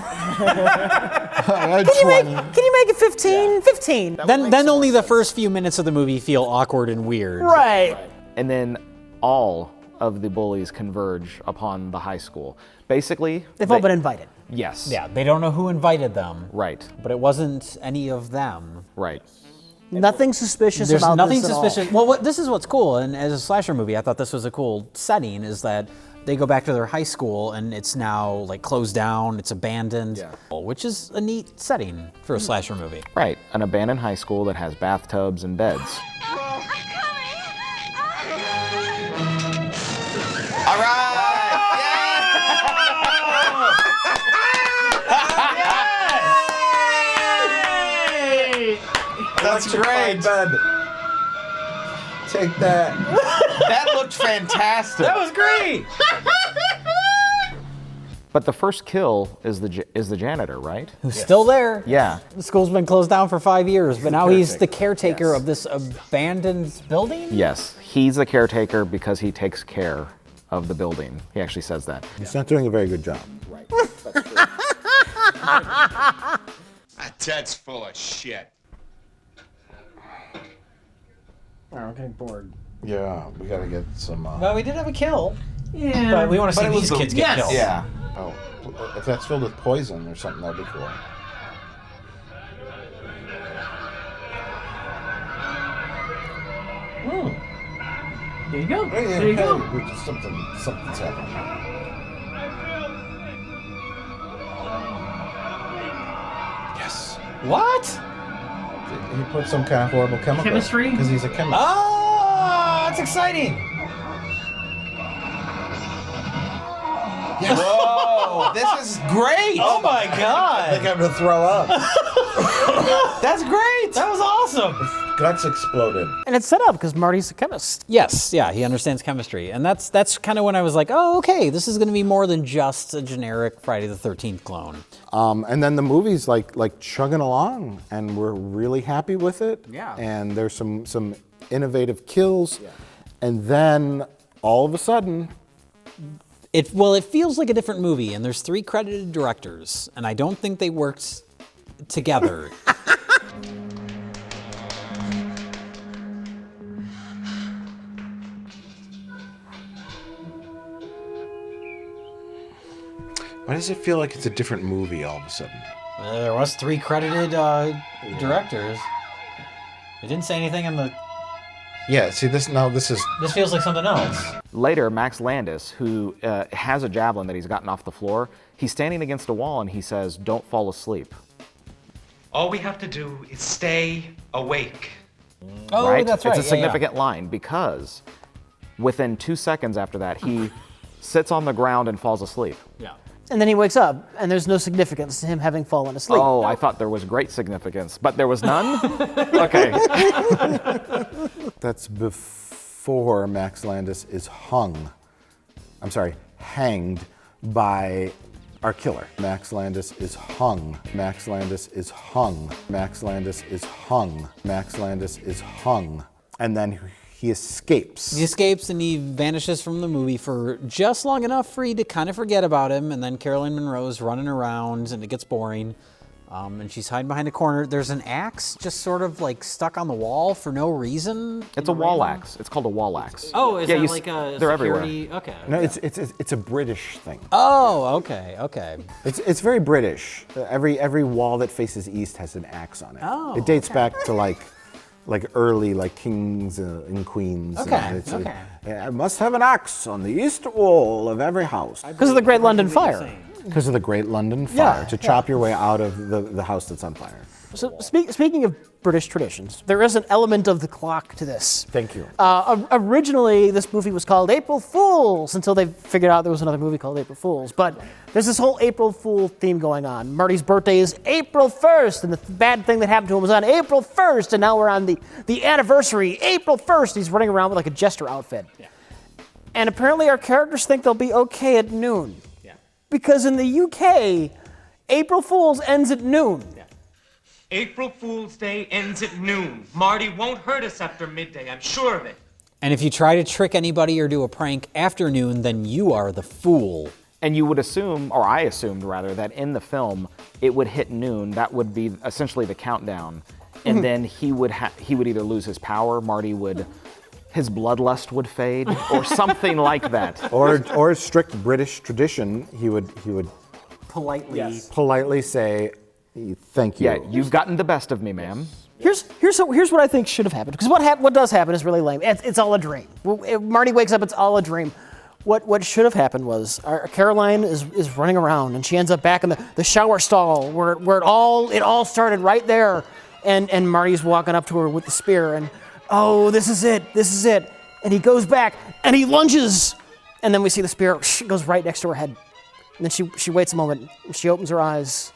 you make it 15? Yeah. 15. Then only the first few minutes of the movie feel awkward and weird. Right. And then all of the bullies converge upon the high school. Basically, they've all been invited. Yes. Yeah, they don't know who invited them. Right. But it wasn't any of them. Right. Nothing suspicious There's about nothing this suspicious. Well, this is what's cool, and as a slasher movie, I thought this was a cool setting, is that they go back to their high school, and it's now like closed down, it's abandoned, which is a neat setting for a slasher movie. Right, an abandoned high school that has bathtubs and beds. All right! That's great. Bed. Take that. That looked fantastic. That was great. But the first kill is the janitor, right? Who's still there. Yeah. The school's been closed down for 5 years, but now he's the caretaker of this abandoned building? Yes, he's the caretaker because he takes care of the building. He actually says that. He's not doing a very good job. Right, that's true. That Ted's full of shit. Oh, I'm getting bored. Yeah, we gotta get some. Well, we did have a kill. Yeah. But we want to see But it was these kids get killed. Yeah. Oh, if that's filled with poison or something, that'd be cool. There you go. Hey, There you go. Something's happening. Yes. What? He put some kind of horrible chemical. Chemistry? Because he's a chemist. Oh, that's exciting. Yes. Whoa, this is great. Oh my God. I think I'm gonna throw up. That's great. That was awesome. Guts exploded. And it's set up because Marty's a chemist. Yes, yeah, he understands chemistry. And that's kind of when I was like, oh, okay, this is going to be more than just a generic Friday the 13th clone. And then the movie's like chugging along, and we're really happy with it. Yeah. And there's some innovative kills, and then all of a sudden, It feels like a different movie, and there's 3 credited directors, and I don't think they worked together. Why does it feel like it's a different movie all of a sudden? There was 3 credited directors. It didn't say anything in the... Yeah, see this is... This feels like something else. Later, Max Landis, who has a javelin that he's gotten off the floor, he's standing against a wall and he says, "Don't fall asleep." All we have to do is stay awake. Oh, right? that's right. It's a significant line because within 2 seconds after that, he sits on the ground and falls asleep. Yeah. And then he wakes up, and there's no significance to him having fallen asleep. Oh, I thought there was great significance, but there was none? Okay. that's before Max Landis is hanged by our killer. Max Landis is hung. Max Landis is hung. Max Landis is hung. Max Landis is hung. And then he escapes. He escapes and he vanishes from the movie for just long enough for you to kind of forget about him, and then Caroline Munro's running around and it gets boring. And she's hiding behind a corner. There's an axe just sort of like stuck on the wall for no reason. It's a wall axe. It's called a wall axe. Oh, is that you like a they're security? Everywhere. Okay. No, it's a British thing. Oh, okay. It's very British. Every wall that faces east has an axe on it. Oh, it dates back to like early kings and queens. Okay, I must have an axe on the east wall of every house. Because of the Great London Fire. Because of the Great London Fire, to chop your way out of the house that's on fire. So speaking of British traditions, there is an element of the clock to this. Thank you. Originally, this movie was called April Fools until they figured out there was another movie called April Fools. But there's this whole April Fool theme going on. Marty's birthday is April 1st, and the bad thing that happened to him was on April 1st, and now we're on the anniversary, April 1st. He's running around with like a jester outfit. Yeah. And apparently our characters think they'll be okay at noon. Yeah. Because in the UK, April Fools ends at noon. Yeah. April Fool's Day ends at noon. Marty won't hurt us after midday, I'm sure of it. And if you try to trick anybody or do a prank after noon, then you are the fool. And you would assume, or I assumed rather, that in the film it would hit noon. That would be essentially the countdown, and then he would either lose his power, his bloodlust would fade, or something like that. Or strict British tradition, he would politely say, "Thank you." Yeah, you've gotten the best of me, ma'am. Here's what I think should have happened. Because what does happen is really lame. It's all a dream. Marty wakes up, it's all a dream. What should have happened was Caroline is running around, and she ends up back in the shower stall where it all started right there. And Marty's walking up to her with the spear, and oh, this is it. And he goes back and he lunges, and then we see the spear goes right next to her head. And then she waits a moment, she opens her eyes,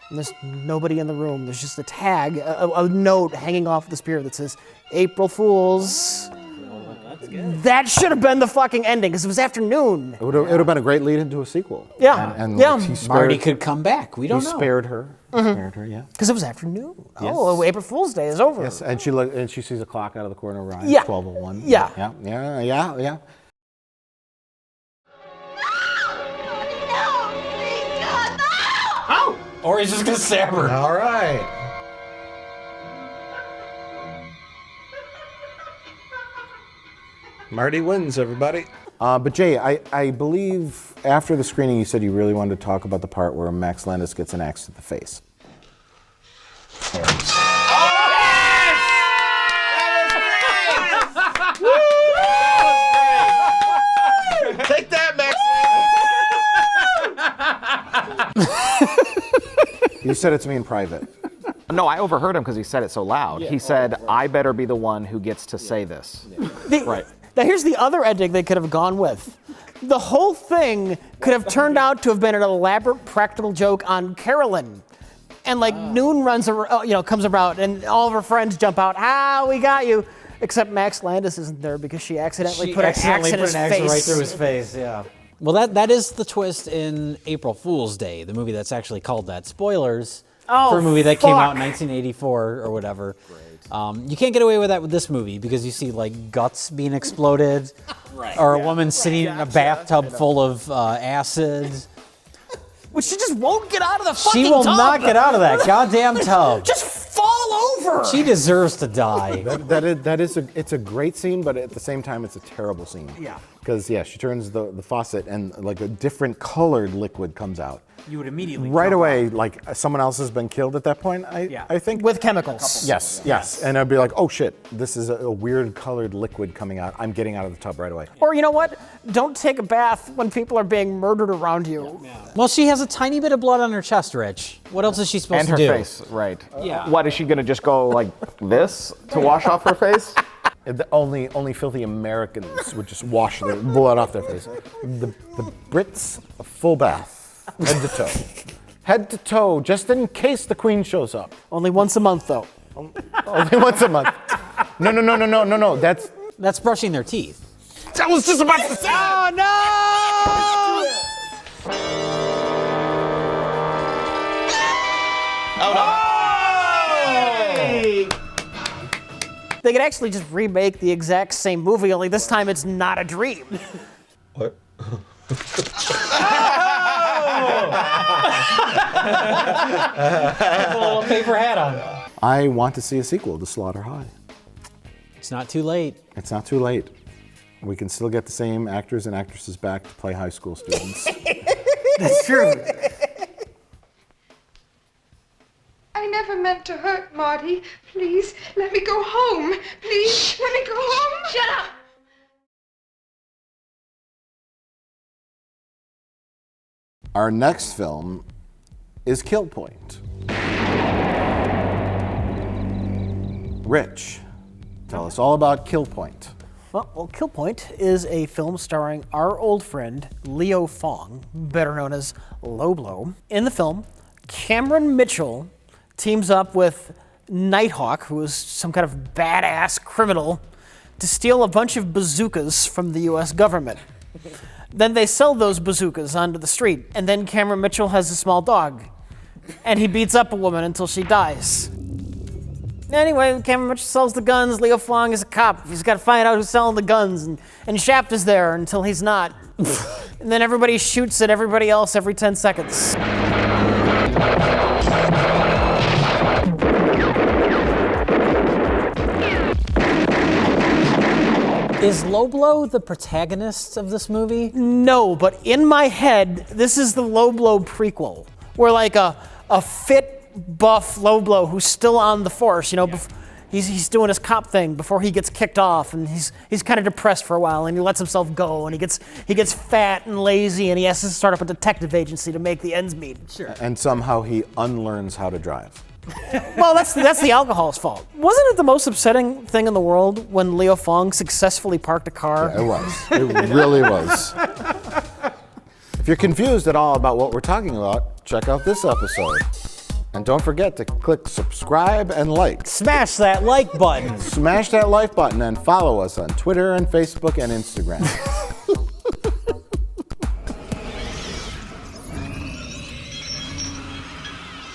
And there's nobody in the room. There's just a tag, a note hanging off the spear that says, April Fools. That should have been the fucking ending, because it was afternoon. It would have been a great lead into a sequel. Yeah. And Yeah. he spared, Marty could come back. We don't he know. spared her. Mhm. Spared her, yeah. Because it was afternoon. Yes. Oh, April Fool's Day is over. Yes, and she sees a clock out of the corner of her eye. Yeah. 12:01. Yeah. Yeah. Oh! Or he's just gonna stab her. All right. Marty wins, everybody. But Jay, I believe after the screening you said you really wanted to talk about the part where Max Landis gets an axe to the face. Take that, Max. You said it to me in private. No, I overheard him because he said it so loud. Yeah. He said, I better be the one who gets to say this. Right. Now here's the other ending they could have gone with. The whole thing could have turned out to have been an elaborate practical joke on Carolyn. And like Noon comes around and all of her friends jump out, we got you. Except Max Landis isn't there because she accidentally put an axe in his face. right through his face, yeah. Well, that is the twist in April Fool's Day, the movie that's actually called that. Spoilers for a movie that came out in 1984 or whatever. You can't get away with that with this movie because you see like guts being exploded, or a woman sitting in a bathtub full of acid. Which she just won't get out of the fucking She will tub. not get out of that goddamn tub. Just fall over. She deserves to die. It's a great scene, but at the same time, it's a terrible scene. Yeah. Because she turns the faucet and like a different colored liquid comes out. You would immediately Right away, like someone else has been killed at that point. I think with chemicals. Yes. And I'd be like, oh shit, this is a weird colored liquid coming out. I'm getting out of the tub right away. Or you know what? Don't take a bath when people are being murdered around you. Well, she has a tiny bit of blood on her chest, Rich. What else is she supposed And to her do? face, right. Yeah. What, is she going to just go like this to wash off her face? Only filthy Americans would just wash their blood off their face. The Brits, a full bath, head to toe. Head to toe, just in case the Queen shows up. Only once a month, though. Only once a month. No. That's brushing their teeth. I was just about to say. Oh no! Oh no! They could actually just remake the exact same movie, only this time it's not a dream. What? Put a little paper hat on. I want to see a sequel to Slaughter High. It's not too late. It's not too late. We can still get the same actors and actresses back to play high school students. That's true. I never meant to hurt Marty. Please, let me go home. Please, let me go home. Shut up! Our next film is Kill Point. Rich, tell us all about Kill Point. Well, Kill Point is a film starring our old friend Leo Fong, better known as Low Blow. In the film, Cameron Mitchell teams up with Nighthawk, who is some kind of badass criminal, to steal a bunch of bazookas from the US government. Then they sell those bazookas onto the street, and then Cameron Mitchell has a small dog, and he beats up a woman until she dies. Anyway, Cameron Mitchell sells the guns, Leo Fong is a cop. He's got to find out who's selling the guns, and Shaft is there until he's not. And then everybody shoots at everybody else every 10 seconds. Is Low Blow the protagonist of this movie? No, but in my head, this is the Low Blow prequel, where like a fit, buff Low Blow who's still on the force, he's doing his cop thing before he gets kicked off, and he's kind of depressed for a while, and he lets himself go, and he gets fat and lazy, and he has to start up a detective agency to make the ends meet. Sure. And somehow he unlearns how to drive. Well, that's the alcohol's fault. Wasn't it the most upsetting thing in the world when Leo Fong successfully parked a car? Yeah, it was. It really was. If you're confused at all about what we're talking about, check out this episode. And don't forget to click subscribe and like. Smash that like button. Smash that like button and follow us on Twitter and Facebook and Instagram.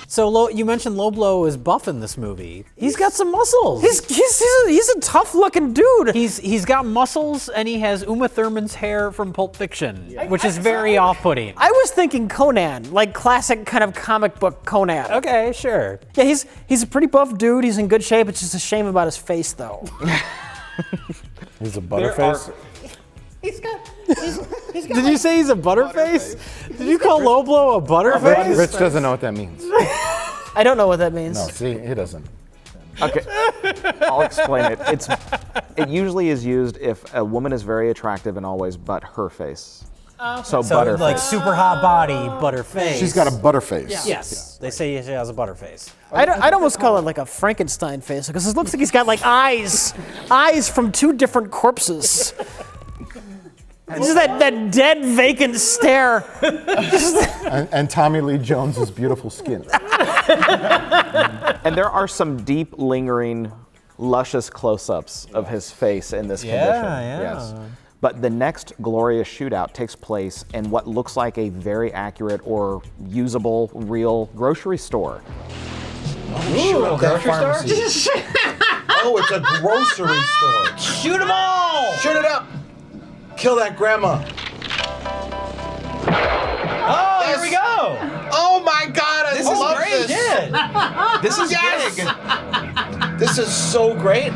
So you mentioned Low Blow is buff in this movie. He's got some muscles. He's a tough looking dude. He's got muscles, and he has Uma Thurman's hair from Pulp Fiction, which is very off-putting. I was thinking Conan, like classic kind of comic book Conan. Okay, sure. Yeah, he's a pretty buff dude. He's in good shape. It's just a shame about his face, though. He's a butterface. Did you say he's a butterface? Did you call Low Blow a butterface? Rich doesn't know what that means. I don't know what that means. No, see, he doesn't. Okay, I'll explain it. It usually is used if a woman is very attractive and always but her face. So butterface. Like super hot body, butterface. She's got a butterface. Yeah. Yes, they say she has a butterface. I'd almost call it like a Frankenstein face because it looks like he's got like eyes from two different corpses. Just that dead, vacant stare. and Tommy Lee Jones's beautiful skin. And there are some deep, lingering, luscious close-ups of his face in this condition. Yeah. Yes. But the next glorious shootout takes place in what looks like a very accurate or usable, real grocery store. Ooh, a grocery store? Oh, it's a grocery store. Shoot them all! Shoot it up! Kill that grandma. Oh, here we go! Oh my God, I love great. this. This is big. This is so great.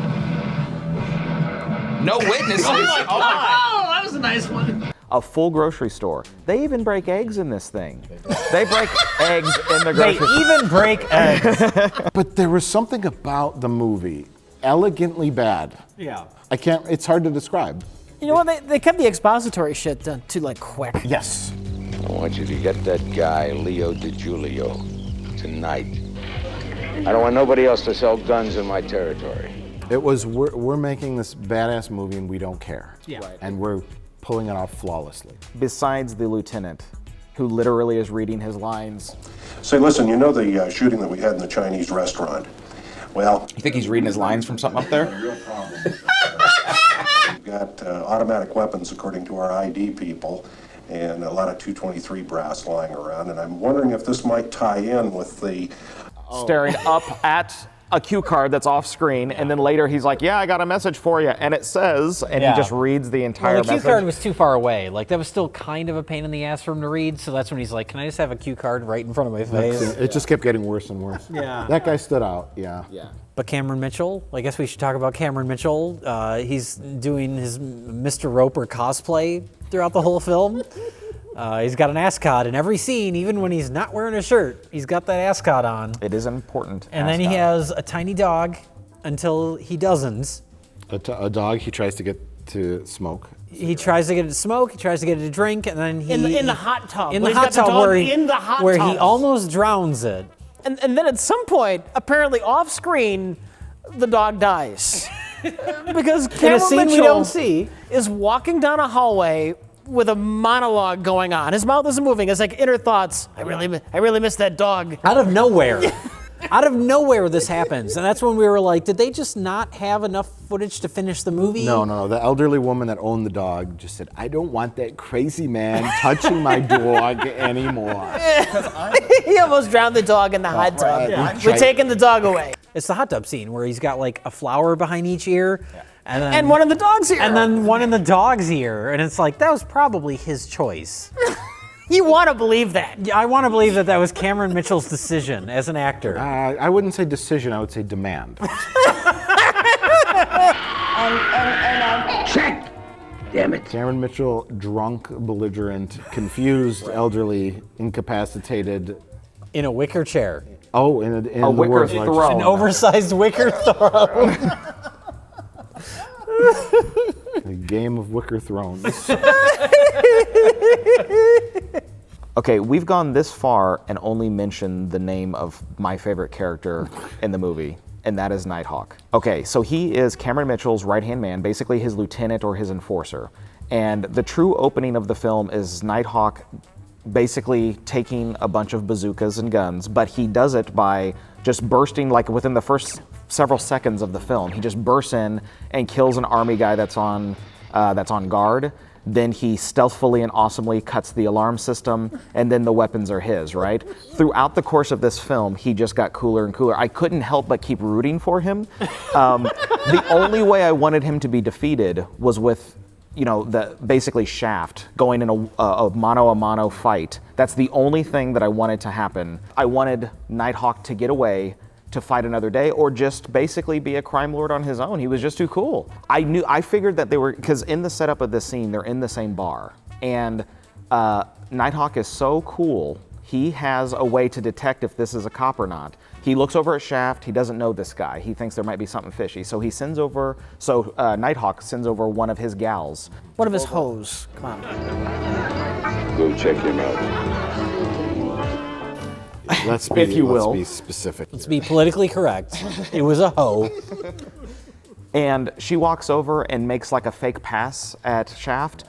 No witnesses. Oh my God! Oh, that was a nice one. A full grocery store. They even break eggs in this thing. They break eggs in the grocery store. They even break eggs. But there was something about the movie, elegantly bad. Yeah. It's hard to describe. You know what? They kept the expository shit done too quick. Yes. I want you to get that guy, Leo DiGiulio, tonight. I don't want nobody else to sell guns in my territory. It was, we're making this badass movie and we don't care. Yeah. Right. And we're pulling it off flawlessly. Besides the lieutenant, who literally is reading his lines. Say, listen, you know the shooting that we had in the Chinese restaurant? Well... You think he's reading his lines from something up there? Real problem. We've got automatic weapons, according to our ID people, and a lot of 223 brass lying around, and I'm wondering if this might tie in with the... Staring up at a cue card that's off screen, and then later he's like, yeah, I got a message for you, and it says, and he just reads the entire Well, the message. cue card was too far away. Like, that was still kind of a pain in the ass for him to read, so that's when he's like, can I just have a cue card right in front of my face? It just kept getting worse and worse. Yeah. That guy stood out, yeah. But Cameron Mitchell, I guess we should talk about Cameron Mitchell. He's doing his Mr. Roper cosplay throughout the whole film. He's got an ascot in every scene, even when he's not wearing a shirt. He's got that ascot on. It is important. And then he has a tiny dog until he doesn't. A dog he tries to get to smoke. He tries to get it to smoke, he tries to get it to drink, and then he... In the hot tub. In the He's hot got the tub dog where he, in the hot where tub. he almost drowns it. And then at some point, apparently off screen, the dog dies. Because Cameron scene Mitchell we don't see. is walking down a hallway with a monologue going on. His mouth isn't moving. It's like inner thoughts. I really miss that dog. Out of nowhere. Out of nowhere this happens. And that's when we were like, did they just not have enough footage to finish the movie? No. The elderly woman that owned the dog just said, I don't want that crazy man touching my dog anymore. He almost drowned the dog in the hot tub. Yeah. We're taking the dog away. It's the hot tub scene where he's got like a flower behind each ear. And one in the dog's ear. And then one in the dog's ear. And it's like, that was probably his choice. You want to believe that. Yeah, I want to believe that was Cameron Mitchell's decision as an actor. I wouldn't say decision, I would say demand. Check! Damn it. Cameron Mitchell, drunk, belligerent, confused, elderly, incapacitated. In a wicker chair. Oh, in a wicker throne. An oversized wicker throne. A game of wicker thrones. Okay, we've gone this far and only mentioned the name of my favorite character in the movie, and that is Nighthawk. Okay, so he is Cameron Mitchell's right-hand man, basically his lieutenant or his enforcer. And the true opening of the film is Nighthawk basically taking a bunch of bazookas and guns, but he does it by just bursting, like within the first several seconds of the film, he just bursts in and kills an army guy that's on guard. Then he stealthily and awesomely cuts the alarm system, and then the weapons are his, right? Throughout the course of this film, he just got cooler and cooler. I couldn't help but keep rooting for him. The only way I wanted him to be defeated was with, basically Shaft going in a mano-a-mano fight. That's the only thing that I wanted to happen. I wanted Nighthawk to get away, to fight another day, or just basically be a crime lord on his own. He was just too cool. I figured that they were, because in the setup of this scene, they're in the same bar. And Nighthawk is so cool, he has a way to detect if this is a cop or not. He looks over at Shaft, he doesn't know this guy. He thinks there might be something fishy. So Nighthawk sends over one of his gals. One of his hoes, come on. Go check him out. Let's If you will. Let's be specific. Let's be politically correct. It was a hoe. And she walks over and makes like a fake pass at Shaft.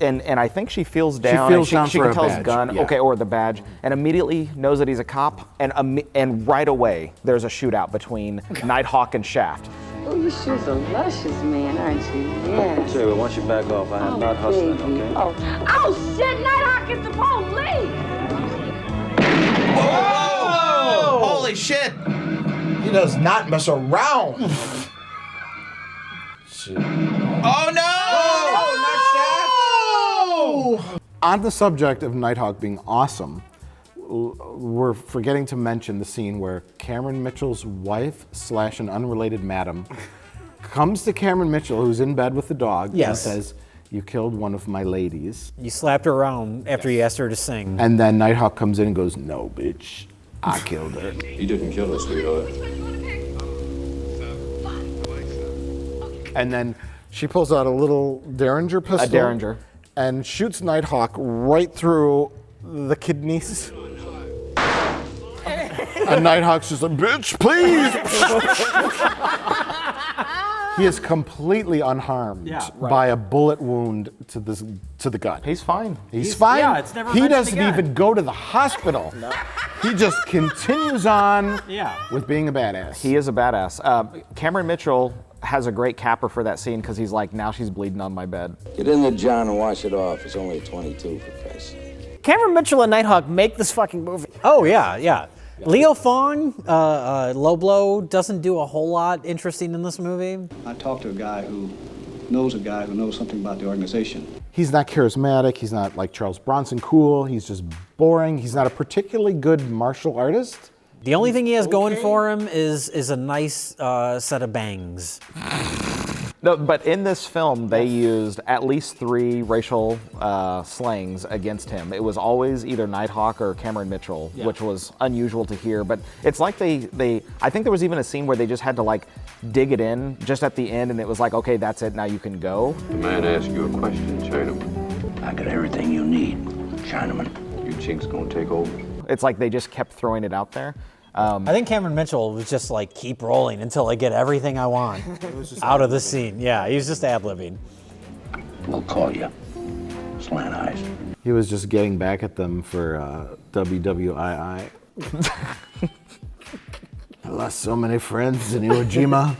And I think she feels down. feels down she for can a tell his badge, gun, yeah. okay, or the badge, and immediately knows that he's a cop. And right away, there's a shootout between Nighthawk and Shaft. Oh, you sure so luscious, man, aren't you? Yes. Sure, but once you back off, I am not hustling, baby. okay? Oh, shit, Nighthawk is the police! Whoa! Holy shit! He does not mess around. Oh no! On the subject of Nighthawk being awesome, we're forgetting to mention the scene where Cameron Mitchell's wife / an unrelated madam comes to Cameron Mitchell, who's in bed with the dog, Yes. and says, "You killed one of my ladies." You slapped her around after you asked her to sing. And then Nighthawk comes in and goes, "No, bitch, I killed her." He didn't kill her, sweetheart. And then she pulls out a little Derringer pistol. A Derringer. And shoots Nighthawk right through the kidneys. And Nighthawk's just like, "Bitch, please!" He is completely unharmed by a bullet wound to the gut. He's fine. He's fine. Yeah, it's never he mentioned doesn't again. even go to the hospital. He just continues on Yeah. with being a badass. He is a badass. Cameron Mitchell has a great capper for that scene because he's like, now she's bleeding on my bed. Get in there, John, and wash it off. It's only a 22 for Christ's sake. Cameron Mitchell and Nighthawk make this fucking movie. Oh, yeah. Leo Fong, Low Blow, doesn't do a whole lot interesting in this movie. I talked to a guy who knows something about the organization. He's not charismatic. He's not like Charles Bronson cool. He's just boring. He's not a particularly good martial artist. The only thing he has going for him is a nice set of bangs. No, but in this film, they used at least 3 racial slangs against him. It was always either Nighthawk or Cameron Mitchell, which was unusual to hear. But it's like they I think there was even a scene where they just had to like dig it in just at the end, and it was like, okay, that's it, now you can go. The man asked you a question, Chinaman. I got everything you need, Chinaman. You chinks gonna take over. It's like they just kept throwing it out there. I think Cameron Mitchell was just like, keep rolling until I get everything I want out of the scene. Yeah, he was just ad-libbing. We'll call you. Slant eyes. He was just getting back at them for WWII. I lost so many friends in Iwo Jima.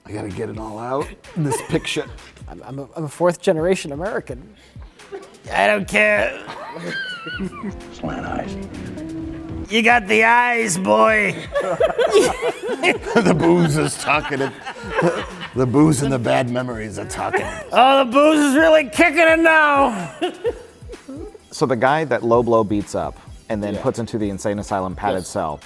I gotta get it all out in this picture. I'm a fourth generation American. I don't care. Slant eyes. You got the eyes, boy. The booze is talking. The booze and the bad memories are talking. Oh, the booze is really kicking it now. So the guy that Low Blow beats up and then puts into the insane asylum padded cell,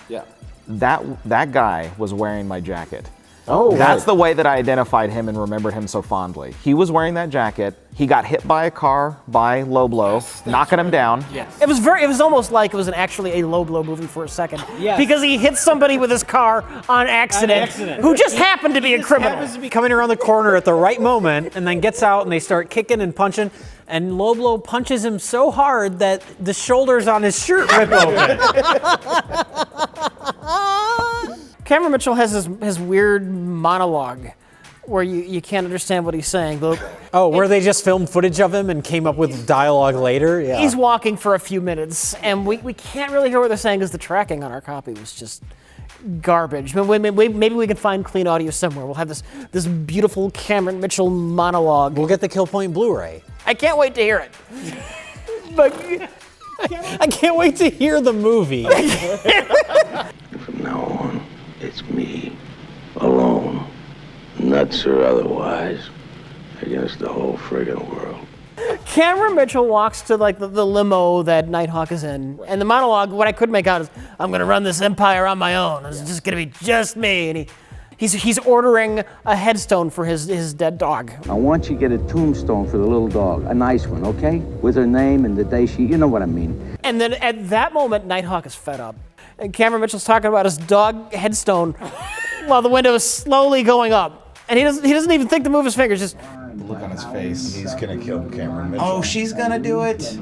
that guy was wearing my jacket. Oh, that's the way that I identified him and remembered him so fondly. He was wearing that jacket. He got hit by a car by Low Blow, knocking him down. Yes. It was almost like it was actually a Low Blow movie for a second. Yes. Because he hit somebody with his car on accident, who just happened to be a criminal. Happens to be coming around the corner at the right moment, and then gets out and they start kicking and punching, and Low Blow punches him so hard that the shoulders on his shirt rip open. Cameron Mitchell has his weird monologue where you can't understand what he's saying. Oh, where they just filmed footage of him and came up with dialogue later? Yeah. He's walking for a few minutes, and we can't really hear what they're saying because the tracking on our copy was just garbage. But maybe we can find clean audio somewhere. We'll have this beautiful Cameron Mitchell monologue. We'll get the Kill Point Blu-ray. I can't wait to hear it. But I can't wait to hear the movie. From now on, it's me, alone, nuts or otherwise, against the whole friggin' world. Cameron Mitchell walks to like the limo that Nighthawk is in, and the monologue, what I could make out is, I'm gonna run this empire on my own. It's just gonna be just me. And he's ordering a headstone for his dead dog. I want you to get a tombstone for the little dog, a nice one, okay? With her name and the day you know what I mean. And then at that moment, Nighthawk is fed up. And Cameron Mitchell's talking about his dog headstone while the window is slowly going up. And he doesn't even think to move his fingers, just... The look on his face. He's gonna kill Cameron Mitchell. Oh, she's gonna do it.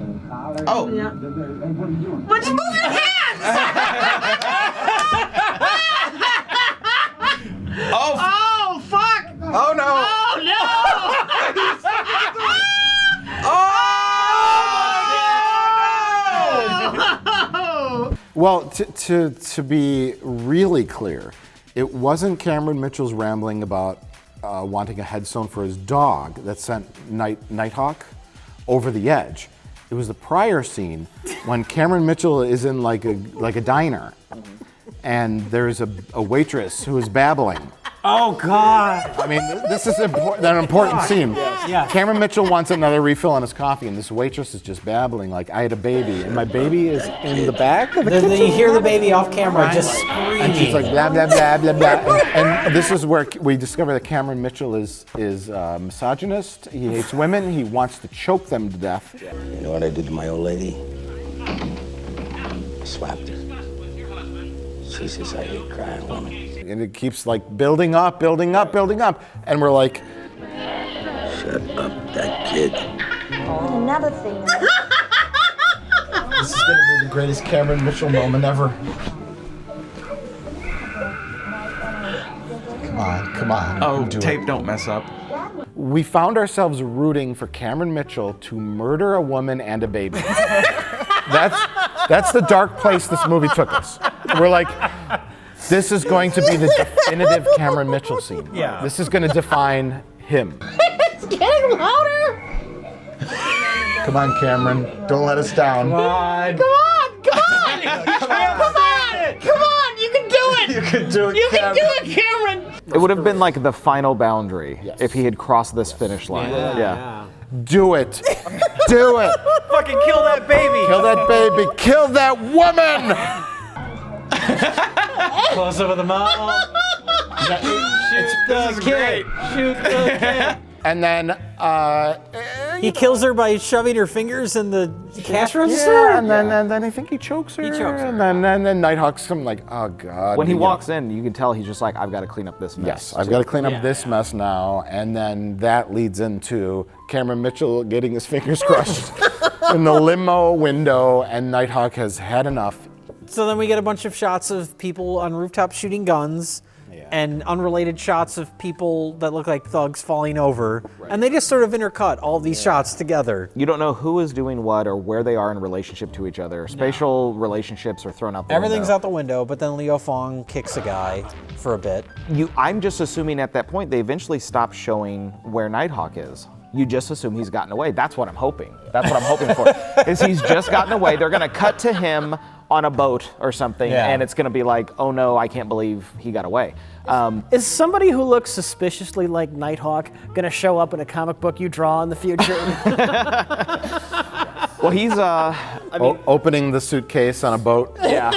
Oh. Yeah. But you move your hands! Oh, fuck! Oh, no. Oh, no! Well, to be really clear, it wasn't Cameron Mitchell's rambling about wanting a headstone for his dog that sent Nighthawk over the edge. It was the prior scene when Cameron Mitchell is in like a diner, and there's a waitress who is babbling. Oh, God. I mean, this is an important scene. Yeah. Cameron Mitchell wants another refill on his coffee, and this waitress is just babbling like, I had a baby, and my baby is in the back of the kitchen. You hear the baby off camera just screaming. And she's like, blah, blah, blah, blah, blah. And this is where we discover that Cameron Mitchell is misogynist. He hates women. He wants to choke them to death. You know what I did to my old lady? I slapped her. She says I hate crying women. And it keeps like building up, building up, building up. And we're like, shut up, that kid. Another thing. This is gonna be the greatest Cameron Mitchell moment ever. Come on. Oh, tape don't mess up. We found ourselves rooting for Cameron Mitchell to murder a woman and a baby. That's the dark place this movie took us. We're like, this is going to be the definitive Cameron Mitchell scene. Yeah. This is going to define him. It's getting louder! Come on, Cameron. Don't let us down. Come on. Come on! Come on! Come on! You can do it! You can do it, You can do it, Cameron! It would have been like the final boundary if he had crossed this finish line. Yeah. Do it. Do it. Fucking kill that baby. Kill that baby. Kill that woman. Close up of the mouth. Shoot the kid. Shoot the kid. And then he kills her by shoving her fingers in the cash register. Yeah, and then I think he chokes her. He chokes her. And then Nighthawk's something like, oh God. When he walks in, you can tell he's just like, I've got to clean up this mess. Yes, I've got to clean up this mess now. And then that leads into Cameron Mitchell getting his fingers crushed in the limo window, and Nighthawk has had enough. So then we get a bunch of shots of people on rooftops shooting guns. And unrelated shots of people that look like thugs falling over. Right. And they just sort of intercut all these shots together. You don't know who is doing what or where they are in relationship to each other. Spatial relationships are thrown out the Everything's window. out the window, but then Leo Fong kicks a guy for a bit. I'm just assuming at that point they eventually stop showing where Nighthawk is. You just assume he's gotten away. That's what I'm hoping. That's what I'm hoping for. Is he's just gotten away. They're going to cut to him on a boat or something, and it's going to be like, oh no, I can't believe he got away. Is somebody who looks suspiciously like Nighthawk going to show up in a comic book you draw in the future? Well, he's opening the suitcase on a boat. Yeah,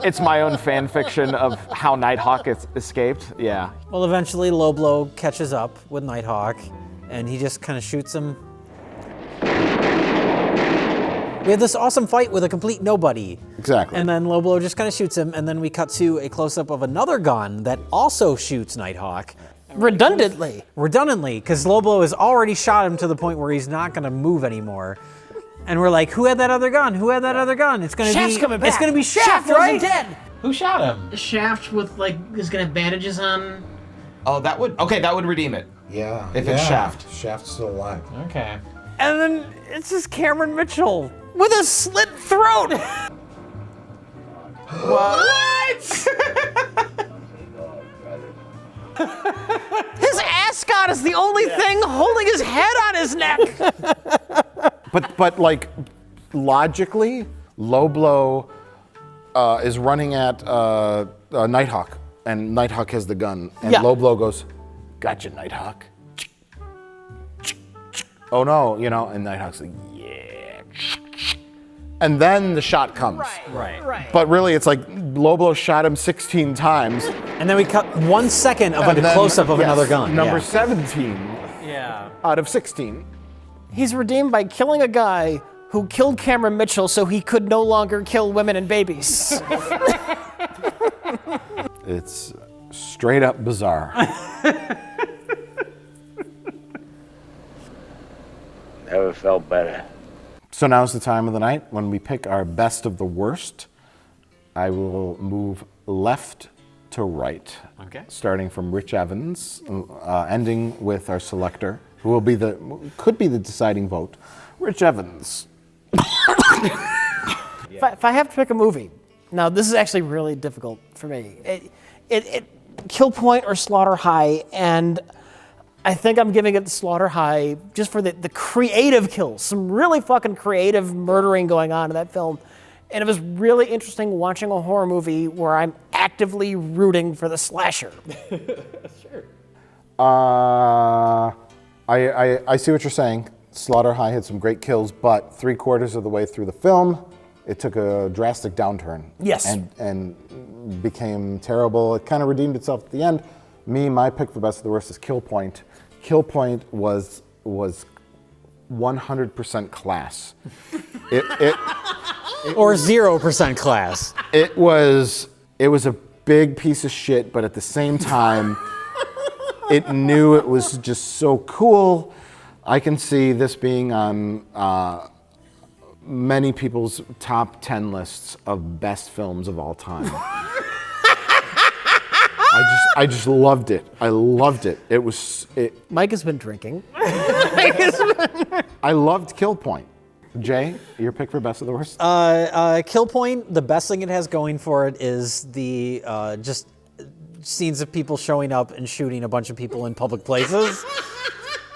it's my own fan fiction of how Nighthawk escaped. Yeah. Well, eventually Loblo catches up with Nighthawk, and he just kind of shoots him. We have this awesome fight with a complete nobody. Exactly. And then Loblo just kind of shoots him, and then we cut to a close-up of another gun that also shoots Nighthawk. Redundantly, because Loblo has already shot him to the point where he's not going to move anymore. And we're like, who had that other gun? Who had that other gun? It's going to be coming back. It's going to be Shaft, Shaft right? wasn't dead. Who shot him? Shaft with is going to have bandages on. Oh, that would redeem it. Yeah. If it's Shaft. Shaft's still alive. Okay. And then it's just Cameron Mitchell with a slit throat. What? His ascot is the only thing holding his head on his neck. But like, logically, Low Blow is running at Nighthawk, and Nighthawk has the gun, and Low Blow goes, "Gotcha, Nighthawk." Oh no, and Nighthawk's like, "Yeah." And then the shot comes. Right. But really, it's like Low Blow shot him 16 times. And then we cut 1 second of a close-up of another gun. Number 17 Yeah. out of 16. He's redeemed by killing a guy who killed Cameron Mitchell so he could no longer kill women and babies. It's straight up bizarre. Never felt better. So now's the time of the night when we pick our best of the worst. I will move left to right. Okay. Starting from Rich Evans, ending with our selector, who will be could be the deciding vote. Rich Evans. If I have to pick a movie, now this is actually really difficult for me. Kill Point or Slaughter High, and I think I'm giving it Slaughter High just for the creative kills. Some really fucking creative murdering going on in that film. And it was really interesting watching a horror movie where I'm actively rooting for the slasher. Sure. I see what you're saying. Slaughter High had some great kills, but 3/4 of the way through the film, it took a drastic downturn. Yes. And became terrible. It kind of redeemed itself at the end. My pick for best of the worst is Kill Point. Kill Point was 100% class. Or 0% class. It was a big piece of shit, but at the same time, it knew it was just so cool. I can see this being on many people's top 10 lists of best films of all time. I just loved it. I loved it. Mike has been drinking. I loved Kill Point. Jay, your pick for best of the worst? Kill Point, the best thing it has going for it is the just scenes of people showing up and shooting a bunch of people in public places.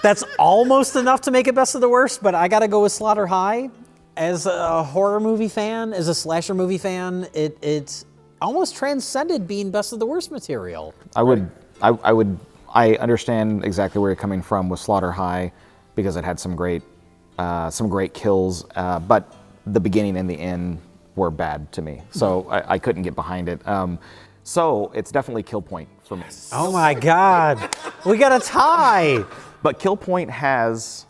That's almost enough to make it best of the worst, but I gotta go with Slaughter High. As a horror movie fan, as a slasher movie fan, it almost transcended being best of the worst material. I understand exactly where you're coming from with Slaughter High because it had some great kills, but the beginning and the end were bad to me, so I couldn't get behind it. So it's definitely Kill Point for me. Oh my God, we got a tie. But Kill Point has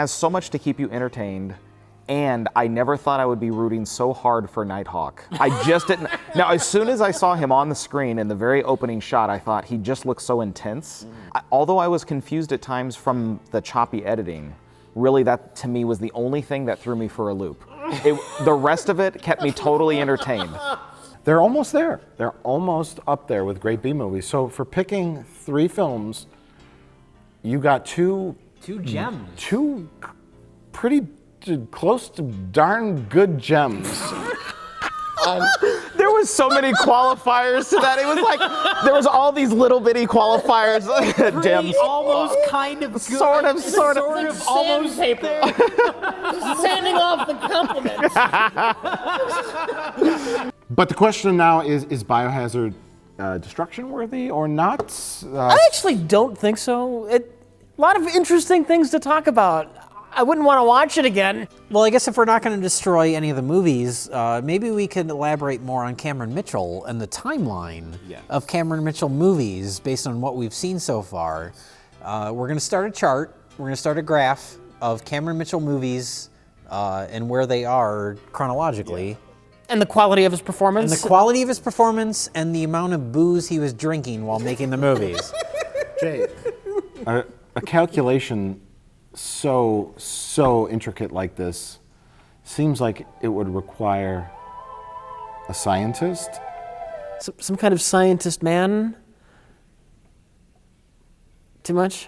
so much to keep you entertained. And I never thought I would be rooting so hard for Nighthawk. I just didn't. Now, as soon as I saw him on the screen in the very opening shot, I thought he just looked so intense. Although I was confused at times from the choppy editing, really that to me was the only thing that threw me for a loop. The rest of it kept me totally entertained. They're almost there. They're almost up there with great B movies. So for picking 3 films, you got two gems. Two pretty close to darn good gems. There was so many qualifiers to that. It was like there was all these little bitty qualifiers. Gems. Almost kind of good. Sort of. Almost paper. Sanding off the compliments. But the question now is Biohazard destruction worthy or not? I actually don't think so. A lot of interesting things to talk about. I wouldn't want to watch it again. Well, I guess if we're not going to destroy any of the movies, maybe we can elaborate more on Cameron Mitchell and the timeline of Cameron Mitchell movies based on what we've seen so far. We're going to start a chart. We're going to start a graph of Cameron Mitchell movies and where they are chronologically. And the quality of his performance. And the quality of his performance and the amount of booze he was drinking while making the movies. Jay, a calculation so intricate like this seems like it would require a scientist. Some kind of scientist man. Too much?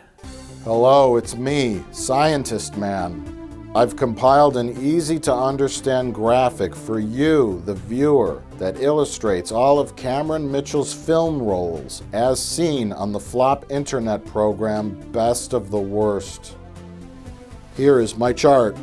Hello, it's me, Scientist Man. I've compiled an easy-to-understand graphic for you, the viewer, that illustrates all of Cameron Mitchell's film roles as seen on the flop internet program Best of the Worst. Here is my chart.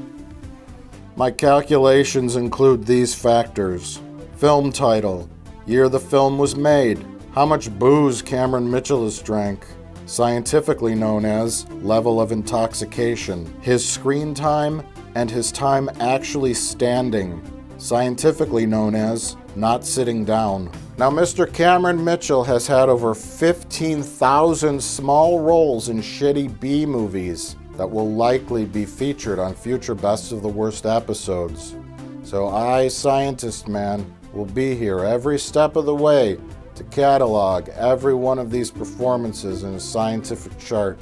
My calculations include these factors: film title, year the film was made, how much booze Cameron Mitchell has drank, scientifically known as level of intoxication, his screen time, and his time actually standing, scientifically known as not sitting down. Now, Mr. Cameron Mitchell has had over 15,000 small roles in shitty B movies that will likely be featured on future Best of the Worst episodes. So I, Scientist Man, will be here every step of the way to catalog every one of these performances in a scientific chart.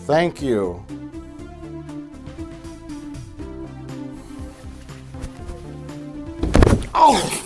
Thank you. Oh!